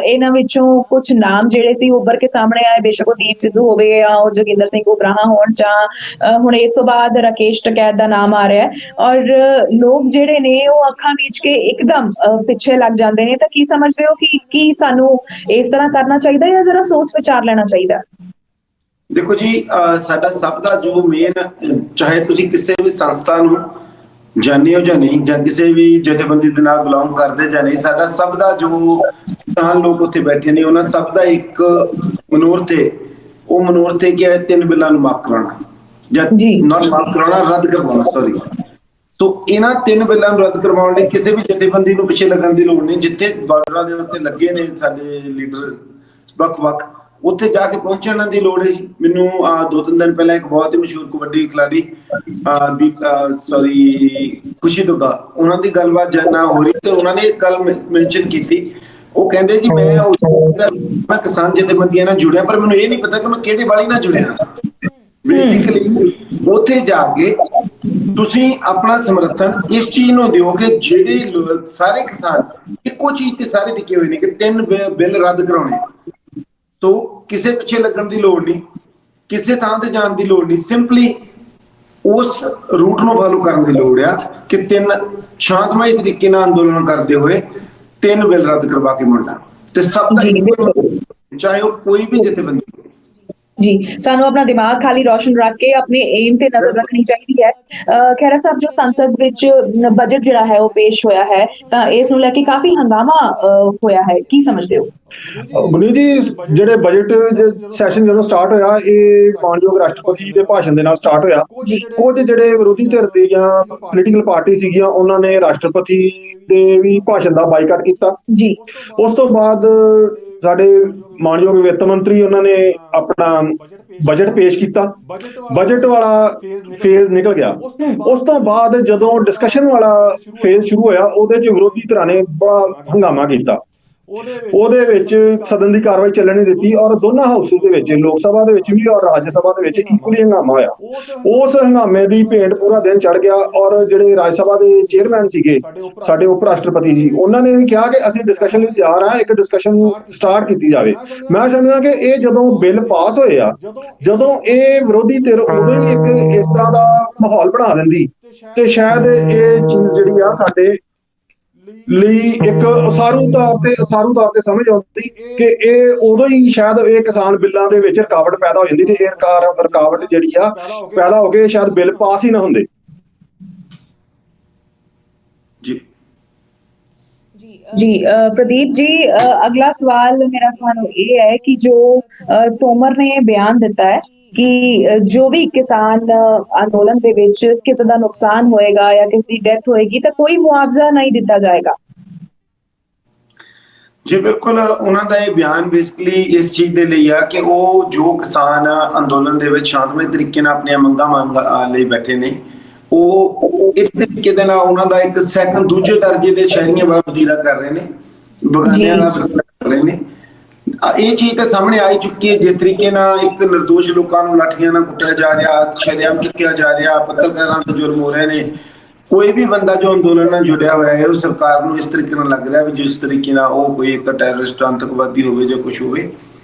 ਇਹਨਾਂ ਵਿੱਚੋਂ ਕੁਝ ਨਾਮ ਜਿਹੜੇ ਸੀ ਉੱਭਰ ਕੇ ਸਾਹਮਣੇ ਆਏ ਬੇਸ਼ੱਕ ਉਹ ਦੀਪ ਸਿੱਧੂ ਹੋਵੇ ਜਾਂ ਉਹ ਜੋਗਿੰਦਰ ਸਿੰਘ ਉਗਰਾਹਾਂ ਹੋਣ ਜਾਂ ਹੁਣ ਇਸ ਤੋਂ ਬਾਅਦ ਰਾਕੇਸ਼ ਟਕੈਤ ਦਾ ਨਾਮ ਆ ਰਿਹਾ ਔਰ ਲੋਕ ਜਿਹੜੇ ਨੇ ਉਹ ਅੱਖਾਂ ਮੀਚ ਕੇ ਇੱਕਦਮ ਪਿੱਛੇ ਲੱਗ ਜਾਂਦੇ ਨੇ ਤਾਂ ਕੀ ਸਮਝਦੇ ਹੋ ਕਿ ਕੀ ਸਾਨੂੰ ਇਸ ਤਰ੍ਹਾਂ ਕਰਨਾ ਚਾਹੀਦਾ ਜਾਂ ਜਰਾ ਸੋਚ ਵਿਚਾਰ ਲੈਣਾ ਚਾਹੀਦਾ? ਦੇਖੋ ਜੀ ਸਾਡਾ ਸਭ ਦਾ ਜੋ ਮੇਨ ਚਾਹੇ ਤੁਸੀਂ ਕਿਸੇ ਵੀ ਸੰਸਥਾ ਨੂੰ ਜਾਣਦੇ ਹੋ ਜਾਂ ਨਹੀਂ ਜਾਂ ਕਿਸੇ ਵੀ ਜਥੇਬੰਦੀ ਦੇ ਨਾਲ ਬਿਲੋਂਗ ਕਰਦੇ ਜਾਂ ਨਹੀਂ ਸਾਡਾ ਸਭ ਦਾ ਜੋ ਕਿਸਾਨ ਲੋਕ ਉੱਥੇ ਬੈਠੇ ਨੇ ਉਹਨਾਂ ਸਭ ਦਾ ਇੱਕ ਮਨੋਰਥ ਹੈ, ਉਹ ਮਨੋਰਥ ਹੈ ਕਿ ਇਹ 3 ਬਿੱਲਾਂ ਨੂੰ ਮਾਫ ਕਰਾਉਣਾ ਜਾਂ ਨਾਟ ਮਾਫ ਕਰਾਉਣਾ, ਰੱਦ ਕਰਵਾਉਣਾ, ਸੌਰੀ। ਸੋ ਇਹਨਾਂ 3 ਬਿੱਲਾਂ ਨੂੰ ਰੱਦ ਕਰਵਾਉਣ ਲਈ ਕਿਸੇ ਵੀ ਜਥੇਬੰਦੀ ਨੂੰ ਪਿੱਛੇ ਲੱਗਣ ਦੀ ਲੋੜ ਨਹੀਂ। ਜਿੱਥੇ ਬਾਰਡਰਾਂ ਦੇ ਉੱਤੇ ਲੱਗੇ ਨੇ ਸਾਡੇ ਲੀਡਰ ਵੱਖ-ਵੱਖ, ਉੱਥੇ ਜਾ ਕੇ ਪਹੁੰਚਣ ਦੀ ਲੋੜ ਹੈ ਜੀ। ਮੈਨੂੰ 2-3 ਦਿਨ ਪਹਿਲਾਂ ਇੱਕ ਬਹੁਤ ਹੀ ਮਸ਼ਹੂਰ ਕਬੱਡੀ ਖਿਲਾੜੀ ਖੁਸ਼ੀ ਦੁੱਗਾ, ਉਹਨਾਂ ਦੀ ਗੱਲਬਾਤ ਨਾ ਹੋ ਰਹੀ ਤੇ ਉਹਨਾਂ ਨੇ ਇੱਕ ਗੱਲ ਮੈਂਸ਼ਨ ਕੀਤੀ। ਉਹ ਕਹਿੰਦੇ ਜੀ ਮੈਂ ਕਿਸਾਨ ਜਥੇਬੰਦੀਆਂ ਨਾਲ ਜੁੜਿਆ, ਪਰ ਮੈਨੂੰ ਇਹ ਨਹੀਂ ਪਤਾ ਕਿ ਮੈਂ ਕਿਹਦੇ ਵਾਲੀ ਨਾਲ ਜੁੜਿਆ। ਬੇਸਿਕਲੀ ਉੱਥੇ ਜਾ ਕੇ ਤੁਸੀਂ ਆਪਣਾ ਸਮਰਥਨ ਇਸ ਚੀਜ਼ ਨੂੰ ਦਿਓ ਕਿ ਜਿਹੜੇ ਸਾਰੇ ਕਿਸਾਨ ਇੱਕੋ ਚੀਜ਼ ਤੇ ਸਾਰੇ ਟਿਕੇ ਹੋਏ ਨੇ ਕਿ 3 ਬਿੱਲ ਰੱਦ ਕਰਾਉਣੇ। ਤੋ ਕਿਸੇ ਪਿੱਛੇ ਲੱਗਣ ਦੀ ਲੋੜ ਨਹੀਂ, ਕਿਸੇ ਥਾਂ ਤੇ ਜਾਣ ਦੀ ਲੋੜ ਨਹੀਂ, ਸਿੰਪਲੀ ਉਸ ਰੂਟ ਨੂੰ ਫਾਲੋ ਕਰਨ ਦੀ ਲੋੜ ਆ ਕਿ 3 ਸ਼ਾਂਤਮਈ ਤਰੀਕੇ ਨਾਲ ਅੰਦੋਲਨ ਕਰਦੇ ਹੋਏ 3 ਬਿੱਲ ਰੱਦ ਕਰਵਾ ਕੇ ਮੁੜਨਾ। ਤੇ ਸਭ ਦਾ ਚਾਹੇ ਉਹ ਕੋਈ ਵੀ ਜਥੇਬੰਦੀ ਜੀ, ਸਾਨੂੰ ਆਪਣਾ ਦਿਮਾਗ ਖਾਲੀ ਰੋਸ਼ਨ ਰੱਖ ਕੇ ਆਪਣੇ ਏਮ ਤੇ ਨਜ਼ਰ ਰੱਖਣੀ ਚਾਹੀਦੀ ਹੈ। ਖਹਿਰਾ ਸਾਹਿਬ, ਜੋ ਸੰਸਦ ਵਿੱਚ ਬਜਟ ਜਿਹੜਾ ਹੈ ਉਹ ਪੇਸ਼ ਹੋਇਆ ਹੈ ਤਾਂ ਇਸ ਨੂੰ ਲੈ ਕੇ ਕਾਫੀ ਹੰਗਾਮਾ ਹੋਇਆ ਹੈ, ਕੀ ਸਮਝਦੇ ਹੋ? ਗੁਰਮੀਤ ਜੀ, ਜਿਹੜੇ ਬਜਟ ਸੈਸ਼ਨ ਜਦੋਂ ਸਟਾਰਟ ਹੋਇਆ, ਇਹ ਮਾਨਯੋਗ ਰਾਸ਼ਟਰਪਤੀ ਦੇ ਭਾਸ਼ਣ ਦੇ ਨਾਲ ਸਟਾਰਟ ਹੋਇਆ। ਕੁਝ ਜਿਹੜੇ ਵਿਰੋਧੀ ਧਿਰ ਦੇ ਜਾਂ ਪੋਲੀਟੀਕਲ ਪਾਰਟੀ ਸੀਗੀਆਂ, ਉਹਨਾਂ ਨੇ ਰਾਸ਼ਟਰਪਤੀ ਦੇ ਵੀ ਭਾਸ਼ਣ ਦਾ ਬਾਈਕਾਟ ਕੀਤਾ ਜੀ। ਉਸ ਤੋਂ ਬਾਅਦ ਸਾਡੇ ਮਾਨਯੋਗ ਵਿੱਤ ਮੰਤਰੀ ਉਹਨਾਂ ਨੇ ਆਪਣਾ ਬਜਟ ਪੇਸ਼ ਕੀਤਾ, ਬਜਟ ਵਾਲਾ ਫੇਜ਼ ਨਿਕਲ ਗਿਆ। ਉਸ ਤੋਂ ਬਾਅਦ ਜਦੋਂ ਡਿਸਕਸ਼ਨ ਵਾਲਾ ਫੇਜ਼ ਸ਼ੁਰੂ ਹੋਇਆ, ਉਹਦੇ 'ਚ ਵਿਰੋਧੀ ਧਿਰਾਂ ਨੇ ਬੜਾ ਹੰਗਾਮਾ ਕੀਤਾ। ਉਹਦੇ ਵਿੱਚ ਸਦਨ ਦੀ ਕਾਰਵਾਈ ਚੱਲਣ ਨਹੀਂ ਦਿੱਤੀ ਔਰ ਦੋਨਾਂ ਹਾਊਸਿਸ ਦੇ ਵਿੱਚ, ਲੋਕ ਸਭਾ ਦੇ ਵਿੱਚ ਵੀ ਔਰ ਰਾਜ ਸਭਾ ਦੇ ਵਿੱਚ ਇਕੁਅਲੀ ਹੰਗਾਮਾ ਹੋਇਆ। ਉਸ ਹੰਗਾਮੇ ਦੀ ਭੇਂਟ ਪੂਰਾ ਦਿਨ ਚੜ ਗਿਆ ਔਰ ਜਿਹੜੇ ਰਾਜ ਸਭਾ ਦੇ ਚੇਅਰਮੈਨ ਸੀਗੇ ਸਾਡੇ ਉਪ ਰਾਸ਼ਟਰਪਤੀ ਜੀ, ਉਹਨਾਂ ਨੇ ਵੀ ਕਿਹਾ ਕਿ ਅਸੀਂ ਡਿਸਕਸ਼ਨ ਲਈ ਤਿਆਰ ਹਾਂ, ਇੱਕ ਡਿਸਕਸ਼ਨ ਸਟਾਰਟ ਕੀਤੀ ਜਾਵੇ। ਮੈਂ ਸਮਝਦਾ ਕਿ ਇਹ ਜਦੋਂ ਬਿੱਲ ਪਾਸ ਹੋਏ ਆ, ਜਦੋਂ ਇਹ ਵਿਰੋਧੀ ਧਿਰ ਉਦੋਂ ਹੀ ਇੱਕ ਇਸ ਤਰ੍ਹਾਂ ਦਾ ਮਾਹੌਲ ਬਣਾ ਦਿੰਦੀ ਤੇ ਸ਼ਾਇਦ ਇਹ ਚੀਜ਼ ਜਿਹੜੀ ਆ ਸਾਡੇ ਲਈ ਇੱਕ ਉਸਾਰੂ ਤੌਰ ਤੇ ਸਮਝ ਆਉਂਦੀ ਕਿ ਇਹ ਉਦੋਂ ਹੀ ਸ਼ਾਇਦ ਇਹ ਕਿਸਾਨ ਬਿੱਲਾਂ ਦੇ ਵਿੱਚ ਰੁਕਾਵਟ ਪੈਦਾ ਹੋ ਜਾਂਦੀ ਤੇ ਇਹ ਰੁਕਾਵਟ ਜਿਹੜੀ ਆ ਪੈਦਾ ਹੋ ਕੇ ਸ਼ਾਇਦ ਬਿੱਲ ਪਾਸ ਹੀ ਨਾ ਹੁੰਦੇ। ਜੀ ਪ੍ਰਦੀਪ ਜੀ, ਅਗਲਾ ਸਵਾਲ ਮੇਰਾ ਤੁਹਾਨੂੰ ਇਹ ਹੈ ਕਿ ਜੋ ਤੋਮਰ ਨੇ ਬਿਆਨ ਦਿੱਤਾ ਹੈ ਕਿ ਜੋ ਵੀ ਕਿਸਾਨ ਅੰਦੋਲਨ ਦੇ ਵਿੱਚ ਕਿਸੇ ਦਾ ਨੁਕਸਾਨ ਹੋਏਗਾ ਜਾਂ ਕਿਸੇ ਦੀ ਡੈਥ ਹੋਏਗੀ ਤਾਂ ਕੋਈ ਮੁਆਵਜ਼ਾ ਨਹੀਂ ਦਿੱਤਾ ਜਾਏਗਾ। ਜੀ ਬਿਲਕੁਲ, ਉਹਨਾਂ ਦਾ ਇਹ ਬਿਆਨ ਬੇਸਿਕਲੀ ਇਸ ਚੀਜ਼ ਦੇ ਲਈ ਆ ਕਿ ਉਹ ਜੋ ਕਿਸਾਨ ਅੰਦੋਲਨ ਦੇ ਵਿੱਚ ਸ਼ਾਂਤਮਈ ਤਰੀਕੇ ਨਾਲ ਆਪਣੀਆਂ ਮੰਗਾਂ ਲਈ ਬੈਠੇ ਨੇ, ਉਹ ਇੱਕ ਤਰੀਕੇ ਦੇ ਨਾਲ ਉਹਨਾਂ ਦਾ ਇੱਕ ਦੂਜੇ ਦਰਜੇ ਦੇ ਸ਼ਹਿਰੀਆਂ ਵਾਲਾ ਵਤੀਰਾ ਕਰ ਰਹੇ ਨੇ, ਬਗਾਨਿਆਂ ਨਾਲ ਕਰ ਰਹੇ ਨੇ। ਇਹ ਚੀਜ਼ ਤਾਂ ਸਾਹਮਣੇ ਆ ਚੁੱਕੀ ਹੈ। ਜਿਸ ਤਰੀਕੇ ਨਾਲ ਇੱਕ ਨਿਰਦੋਸ਼ ਲੋਕਾਂ ਨੂੰ ਲਾਠੀਆਂ ਨਾਲ ਕੁੱਟਿਆ ਜਾ ਰਿਹਾ, ਸ਼ਰੇਆਮ ਚੁੱਕਿਆ ਜਾ ਰਿਹਾ, ਪੱਤਰਕਾਰਾਂ ਤੇ ਜ਼ੁਲਮ ਹੋ ਰਹੇ ਨੇ। ਕੋਈ ਵੀ ਬੰਦਾ ਜੋ ਅੰਦੋਲਨ ਨਾਲ ਜੁੜਿਆ ਹੋਇਆ ਹੈ, ਉਹ ਸਰਕਾਰ ਨੂੰ ਇਸ ਤਰੀਕੇ ਨਾਲ ਲੱਗ ਰਿਹਾ ਵੀ ਜਿਸ ਤਰੀਕੇ ਨਾਲ ਉਹ ਕੋਈ ਇੱਕ ਟੈਰਰਿਸਟ ਆਤੰਕਵਾਦੀ ਹੋਵੇ ਜਾਂ ਕੁਝ ਹੋਵੇ।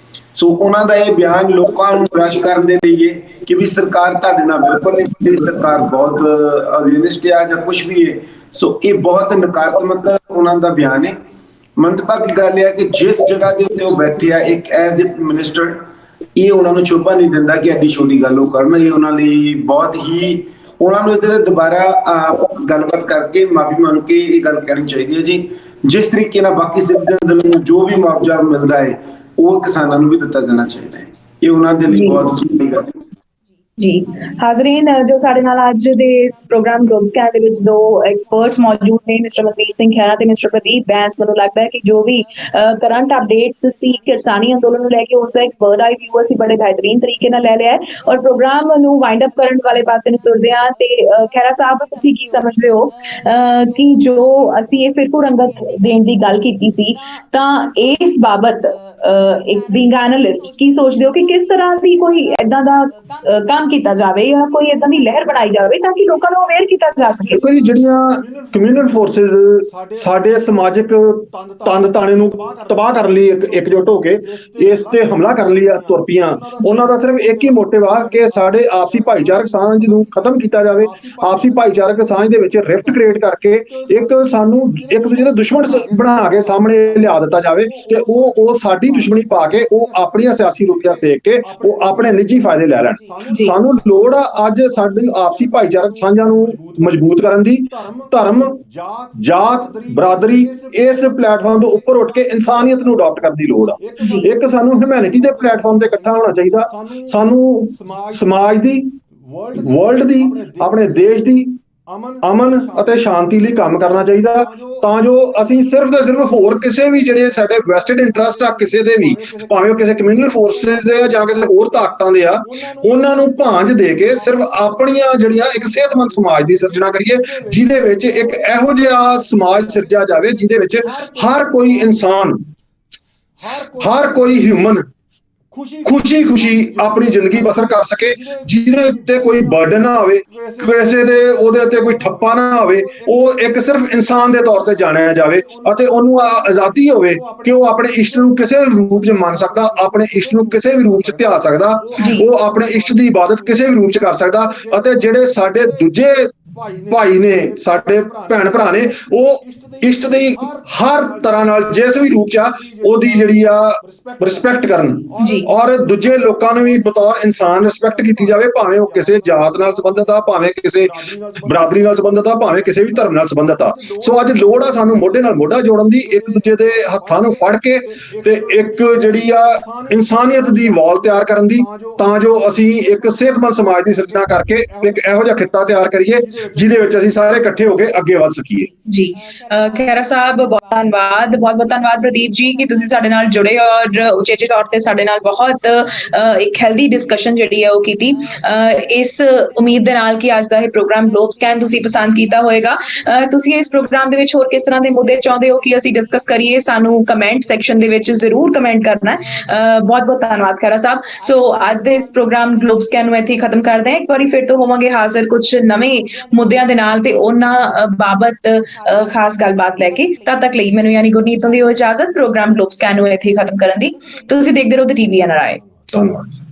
ਸੋ ਉਹਨਾਂ ਦਾ ਇਹ ਬਿਆਨ ਲੋਕਾਂ ਨੂੰ ਬ੍ਰਸ਼ ਕਰਨ ਦੇ ਲਈ ਹੈ ਕਿ ਵੀ ਸਰਕਾਰ ਤੁਹਾਡੇ ਨਾਲ ਬਿਲਕੁਲ ਨਹੀਂ, ਸਰਕਾਰ ਬਹੁਤ ਅਗੇਂਸਟ ਆ ਜਾਂ ਕੁਝ ਵੀ ਹੈ। ਸੋ ਇਹ ਬਹੁਤ ਨਕਾਰਾਤਮਕ ਉਹਨਾਂ ਦਾ ਬਿਆਨ ਹੈ। ਮੰਦਭਾਗੀ ਗੱਲ ਇਹ ਹੈ ਕਿ ਜਿਸ ਜਗ੍ਹਾ ਦੇ ਉੱਤੇ ਉਹ ਬੈਠੇ ਆ, ਇੱਕ ਐਜ਼ ਅ ਮਿਨਿਸਟਰ, ਇਹ ਉਹਨਾਂ ਨੂੰ ਸ਼ੋਭਾ ਨਹੀਂ ਦਿੰਦਾ ਕਿ ਐਡੀ ਛੋਟੀ ਗੱਲ ਉਹ ਕਰਨ। ਇਹ ਉਹਨਾਂ ਲਈ ਬਹੁਤ ਹੀ, ਉਹਨਾਂ ਨੂੰ ਇਹਦੇ ਤੇ ਦੁਬਾਰਾ ਗੱਲਬਾਤ ਕਰਕੇ ਮਾਫੀ ਮੰਗ ਕੇ ਇਹ ਗੱਲ ਕਹਿਣੀ ਚਾਹੀਦੀ ਹੈ ਜੀ। ਜਿਸ ਤਰੀਕੇ ਨਾਲ ਬਾਕੀ ਸਿਟੀਜ਼ਨਸ ਨੂੰ ਜੋ ਵੀ ਮੁਆਵਜ਼ਾ ਮਿਲਦਾ ਹੈ ਉਹ ਕਿਸਾਨਾਂ ਨੂੰ ਵੀ ਦਿੱਤਾ ਜਾਣਾ ਚਾਹੀਦਾ ਹੈ। ਇਹ ਉਹਨਾਂ ਦੇ ਲਈ ਬਹੁਤ ਜ਼ਰੂਰੀ ਗੱਲ ਹੈ। ਜੀ ਹਾਜ਼ਰੀਨ, ਜੋ ਸਾਡੇ ਨਾਲ ਅੱਜ ਦੇ ਇਸ ਪ੍ਰੋਗਰਾਮ ਗਲੋਬਸਕੈਨ ਦੇ ਵਿੱਚ ਦੋ ਐਕਸਪਰਟਸ ਮੌਜੂਦ ਨੇ, ਮਿਸਟਰ ਮਨਦੀਪ ਸਿੰਘ ਖਹਿਰਾ ਤੇ ਮਿਸਟਰ ਪ੍ਰਦੀਪ ਬੈਂਸ। ਮੈਨੂੰ ਲੱਗਦਾ ਹੈ ਕਿ ਜੋ ਵੀ ਕਰੰਟ ਅਪਡੇਟਸ ਸੀ ਕਿਸਾਨੀ ਅੰਦੋਲਨ ਨੂੰ ਲੈ ਕੇ, ਉਸ ਦਾ ਇੱਕ ਬਰਡ ਆਈ ਵਿਊ ਅਸੀਂ ਬੜੇ ਬਿਹਤਰੀਨ ਤਰੀਕੇ ਨਾਲ ਲੈ ਲਿਆ ਹੈ ਔਰ ਪ੍ਰੋਗਰਾਮ ਨੂੰ ਵਾਈਂਡ ਅਪ ਕਰਨ ਵਾਲੇ ਪਾਸੇ ਨੂੰ ਤੁਰਦੇ ਹਾਂ। ਤੇ ਖਹਿਰਾ ਸਾਹਿਬ, ਤੁਸੀਂ ਕੀ ਸਮਝਦੇ ਹੋ ਕਿ ਜੋ ਅਸੀਂ ਇਹ ਫਿਰਕੂ ਰੰਗਤ ਦੇਣ ਦੀ ਗੱਲ ਕੀਤੀ ਸੀ, ਤਾਂ ਇਸ ਬਾਬਤ ਇੱਕ ਬੀਇੰਗ ਐਨਾਲਿਸਟ ਕੀ ਸੋਚਦੇ ਹੋ ਕਿ ਕਿਸ ਤਰ੍ਹਾਂ ਦੀ ਕੋਈ ਏਦਾਂ ਦਾ ਕੰਮ ਕੀਤਾ ਜਾਵੇ ਜਾਂ ਕੋਈ ਏਦਾਂ ਦੀ ਲਹਿਰ ਬਣਾਈ ਜਾਵੇ ਤਾਂ ਕਿ ਲੋਕਾਂ ਨੂੰ ਅਵੇਅਰ ਕੀਤਾ ਜਾ ਸਕੇ? ਕੋਈ ਜਿਹੜੀਆਂ ਕਮਿਊਨਲ ਫੋਰਸਿਸ ਸਾਡੇ ਸਮਾਜਿਕ ਤੰਦ ਤਾਣੇ ਨੂੰ ਤਬਾਹ ਕਰਨ ਲਈ ਇਕਜੁੱਟ ਹੋ ਕੇ ਇਸ ਤੇ ਹਮਲਾ ਕਰਨ ਲਈ ਤੁਰ ਪਈਆਂ, ਉਹਨਾਂ ਦਾ ਸਿਰਫ ਇੱਕ ਹੀ ਮੋਟਿਵ ਆ ਕਿ ਸਾਡੇ ਆਪਸੀ ਭਾਈਚਾਰਕ ਸਾਂਝ ਨੂੰ ਖਤਮ ਕੀਤਾ ਜਾਵੇ। ਆਪਸੀ ਭਾਈਚਾਰਕ ਸਾਂਝ ਦੇ ਵਿੱਚ ਰਿਫਟ ਕ੍ਰੀਏਟ ਕਰਕੇ ਇੱਕ ਸਾਨੂੰ ਇੱਕ ਦੂਜੇ ਦਾ ਦੁਸ਼ਮਣ ਬਣਾ ਕੇ ਸਾਹਮਣੇ ਲਿਆ ਦਿੱਤਾ ਜਾਵੇ ਤੇ ਉਹ ਸਾਡੀ ਨਿੱਜੀ ਦੁਸ਼ਮਣੀ ਪਾ ਕੇ ਉਹ ਆਪਣੀਆਂ ਸਿਆਸੀ ਰੁਚੀਆਂ ਸੇਕ ਕੇ ਉਹ ਆਪਣੇ ਨਿੱਜੀ ਫਾਇਦੇ ਲੈ ਲੈਣ। ਸਾਨੂੰ ਲੋੜ ਆ ਅੱਜ ਸਾਡੀ ਆਪਸੀ ਭਾਈਚਾਰਕ ਸਾਂਝਾਂ ਨੂੰ ਮਜ਼ਬੂਤ ਕਰਨ ਦੀ। ਧਰਮ, ਜਾਤ, ਬਰਾਦਰੀ ਇਸ ਪਲੇਟਫਾਰਮ ਤੋਂ ਉੱਪਰ ਉੱਠ ਕੇ ਇਨਸਾਨੀਅਤ ਨੂੰ ਅਡਾਪਟ ਕਰਨ ਦੀ ਲੋੜ ਆ। ਇੱਕ ਸਾਨੂੰ ਹਿਊਮੈਨਿਟੀ ਦੇ ਪਲੇਟਫਾਰਮ ਤੇ ਇਕੱਠਾ ਹੋਣਾ ਚਾਹੀਦਾ। ਸਾਨੂੰ ਸਮਾਜ ਦੀ, ਵਰਲਡ ਦੀ, ਆਪਣੇ ਦੇਸ਼ ਦੀ ਅਮਨ ਅਤੇ ਸ਼ਾਂਤੀ ਲਈ ਕੰਮ ਕਰਨਾ ਚਾਹੀਦਾ, ਤਾਂ ਜੋ ਅਸੀਂ ਸਿਰਫ ਤੇ ਸਿਰਫ ਹੋਰ ਕਿਸੇ ਵੀ ਜਿਹੜੇ ਸਾਡੇ ਵੈਸਟਡ ਇੰਟਰਸਟ ਆ ਕਿਸੇ ਦੇ ਵੀ, ਭਾਵੇਂ ਉਹ ਕਿਸੇ ਕਮਿਊਨਲ ਫੋਰਸਿਸ ਦੇ ਆ ਜਾਂ ਕਿਸੇ ਹੋਰ ਤਾਕਤਾਂ ਦੇ ਆ, ਉਹਨਾਂ ਨੂੰ ਭਾਂਜ ਦੇ ਕੇ ਸਿਰਫ ਆਪਣੀਆਂ ਜਿਹੜੀਆਂ ਇੱਕ ਸਿਹਤਮੰਦ ਸਮਾਜ ਦੀ ਸਿਰਜਣਾ ਕਰੀਏ, ਜਿਹਦੇ ਵਿੱਚ ਇੱਕ ਇਹੋ ਜਿਹਾ ਸਮਾਜ ਸਿਰਜਿਆ ਜਾਵੇ ਜਿਹਦੇ ਵਿੱਚ ਹਰ ਕੋਈ ਇਨਸਾਨ, ਹਰ ਕੋਈ ਹਿਊਮਨ ਖੁਸ਼ੀ ਆਪਣੀ ਜ਼ਿੰਦਗੀ ਬਸਰ ਕਰ ਸਕੇ, ਜਿਹਦੇ ਉੱਤੇ ਕੋਈ ਬਰਡਨ ਨਾ ਹੋਵੇ, ਕਿਸੇ ਦੇ ਉਹਦੇ ਉੱਤੇ ਕੋਈ ਠੱਪਾ ਨਾ ਹੋਵੇ। ਉਹ ਇੱਕ ਸਿਰਫ ਇਨਸਾਨ ਦੇ ਤੌਰ ਤੇ ਜਾਣਿਆ ਜਾਵੇ ਅਤੇ ਉਹਨੂੰ ਆਜ਼ਾਦੀ ਹੋਵੇ ਕਿ ਉਹ ਆਪਣੇ ਇਸ਼ਟ ਨੂੰ ਕਿਸੇ ਵੀ ਰੂਪ 'ਚ ਮੰਨ ਸਕਦਾ, ਆਪਣੇ ਇਸ਼ਟ ਨੂੰ ਕਿਸੇ ਵੀ ਰੂਪ 'ਚ ਧਿਆ ਸਕਦਾ, ਉਹ ਆਪਣੇ ਇਸ਼ਟ ਦੀ ਇਬਾਦਤ ਕਿਸੇ ਵੀ ਰੂਪ 'ਚ ਕਰ ਸਕਦਾ। ਅਤੇ ਜਿਹੜੇ ਸਾਡੇ ਦੂਜੇ ਭਾਈ ਨੇ, ਸਾਡੇ ਭੈਣ ਭਰਾ ਨੇ, ਉਹ ਇਸ਼ਟ ਦੀ ਹਰ ਤਰ੍ਹਾਂ ਨਾਲ ਜਿਸ ਵੀ ਰੂਪ 'ਚ ਆ ਉਹਦੀ ਜਿਹੜੀ ਆ ਰਿਸਪੈਕਟ ਕਰਨ, ਔਰ ਦੂਜੇ ਲੋਕਾਂ ਨੂੰ ਵੀ ਬਤੌਰ ਇਨਸਾਨ ਰਿਸਪੈਕਟ ਕੀਤੀ ਜਾਵੇ, ਭਾਵੇਂ ਉਹ ਕਿਸੇ ਜਾਤ ਨਾਲ ਸੰਬੰਧਿਤ ਆ, ਭਾਵੇਂ ਕਿਸੇ ਬਰਾਦਰੀ ਨਾਲ ਸੰਬੰਧਿਤ ਆ, ਭਾਵੇਂ ਕਿਸੇ ਵੀ ਧਰਮ ਨਾਲ ਸੰਬੰਧਿਤ ਆ। ਸੋ ਅੱਜ ਲੋੜ ਆ ਸਾਨੂੰ ਮੋਢੇ ਨਾਲ ਮੋਢਾ ਜੋੜਨ ਦੀ, ਇੱਕ ਦੂਜੇ ਦੇ ਹੱਥਾਂ ਨੂੰ ਫੜ ਕੇ ਤੇ ਇੱਕ ਜਿਹੜੀ ਆ ਇਨਸਾਨੀਅਤ ਦੀ ਵਾਲ ਤਿਆਰ ਕਰਨ ਦੀ, ਤਾਂ ਜੋ ਅਸੀਂ ਇੱਕ ਸਿਹਤਮੰਦ ਸਮਾਜ ਦੀ ਸਿਰਜਣਾ ਕਰਕੇ ਇੱਕ ਇਹੋ ਜਿਹਾ ਖਿੱਤਾ ਤਿਆਰ ਕਰੀਏ ਜਿਹਦੇ ਵਿੱਚ ਅਸੀਂ ਸਾਰੇ ਇਕੱਠੇ ਹੋ ਕੇ ਅੱਗੇ ਵੱਧ ਸਕੀਏ। ਜੀ ਖਹਿਰਾ ਸਾਹਿਬ, ਬਹੁਤ ਧੰਨਵਾਦ, ਬਹੁਤ ਧੰਨਵਾਦ ਪ੍ਰਦੀਪ ਜੀ ਕਿ ਤੁਸੀਂ ਸਾਡੇ ਨਾਲ ਜੁੜੇ ਔਰ ਉਚੇਚੇ ਤੌਰ ਤੇ ਸਾਡੇ ਨਾਲ ਬਹੁਤ ਇੱਕ ਹੈਲਦੀ ਡਿਸਕਸ਼ਨ ਜਿਹੜੀ ਹੈ ਉਹ ਕੀਤੀ। ਇਸ ਉਮੀਦ ਦੇ ਨਾਲ ਕਿ ਅੱਜ ਦਾ ਇਹ ਪ੍ਰੋਗਰਾਮ ਗਲੋਬ ਸਕੈਨ ਤੁਸੀਂ ਪਸੰਦ ਕੀਤਾ ਹੋਏਗਾ। ਤੁਸੀਂ ਇਸ ਪ੍ਰੋਗਰਾਮ ਦੇ ਵਿੱਚ ਹੋਰ ਕਿਸ ਤਰ੍ਹਾਂ ਦੇ ਮੁੱਦੇ ਚਾਹੁੰਦੇ ਹੋ ਕਿ ਅਸੀਂ ਡਿਸਕਸ ਕਰੀਏ, ਸਾਨੂੰ ਕਮੈਂਟ ਸੈਕਸ਼ਨ ਦੇ ਵਿੱਚ ਜ਼ਰੂਰ ਕਮੈਂਟ ਕਰਨਾ ਹੈ। ਬਹੁਤ ਧੰਨਵਾਦ ਖਹਿਰਾ ਸਾਹਿਬ। ਸੋ ਅੱਜ ਦੇ ਇਸ ਪ੍ਰੋਗਰਾਮ ਗਲੋਬ ਸਕੈਨ ਨੂੰ ਇੱਥੇ ਖਤਮ ਕਰਦੇ ਹਾਂ। ਇੱਕ ਵਾਰੀ ਫਿਰ ਤੋਂ ਹੋਵਾਂਗੇ ਹਾਜ਼ਰ ਕੁਝ ਨਵੇਂ ਮੁੱਦਿਆਂ ਦੇ ਨਾਲ ਤੇ ਉਹਨਾਂ ਬਾਬਤ ਖਾਸ ਗੱਲਬਾਤ ਲੈ ਕੇ। ਤਦ ਤੱਕ ਲਈ ਮੈਨੂੰ ਯਾਨੀ ਗੁਰਨੀਤ ਤੋਂ ਦਿਓ ਇਜਾਜ਼ਤ। ਪ੍ਰੋਗਰਾਮ ਗਲੋਬ ਸਕੈਨ ਨੂੰ ਇੱਥੇ ਖਤਮ ਕਰਨ ਦੀ। ਤੁਸੀਂ ਦੇਖਦੇ ਰਹੋ ਦ ਟੀਵੀ NRI। ਧੰਨਵਾਦ।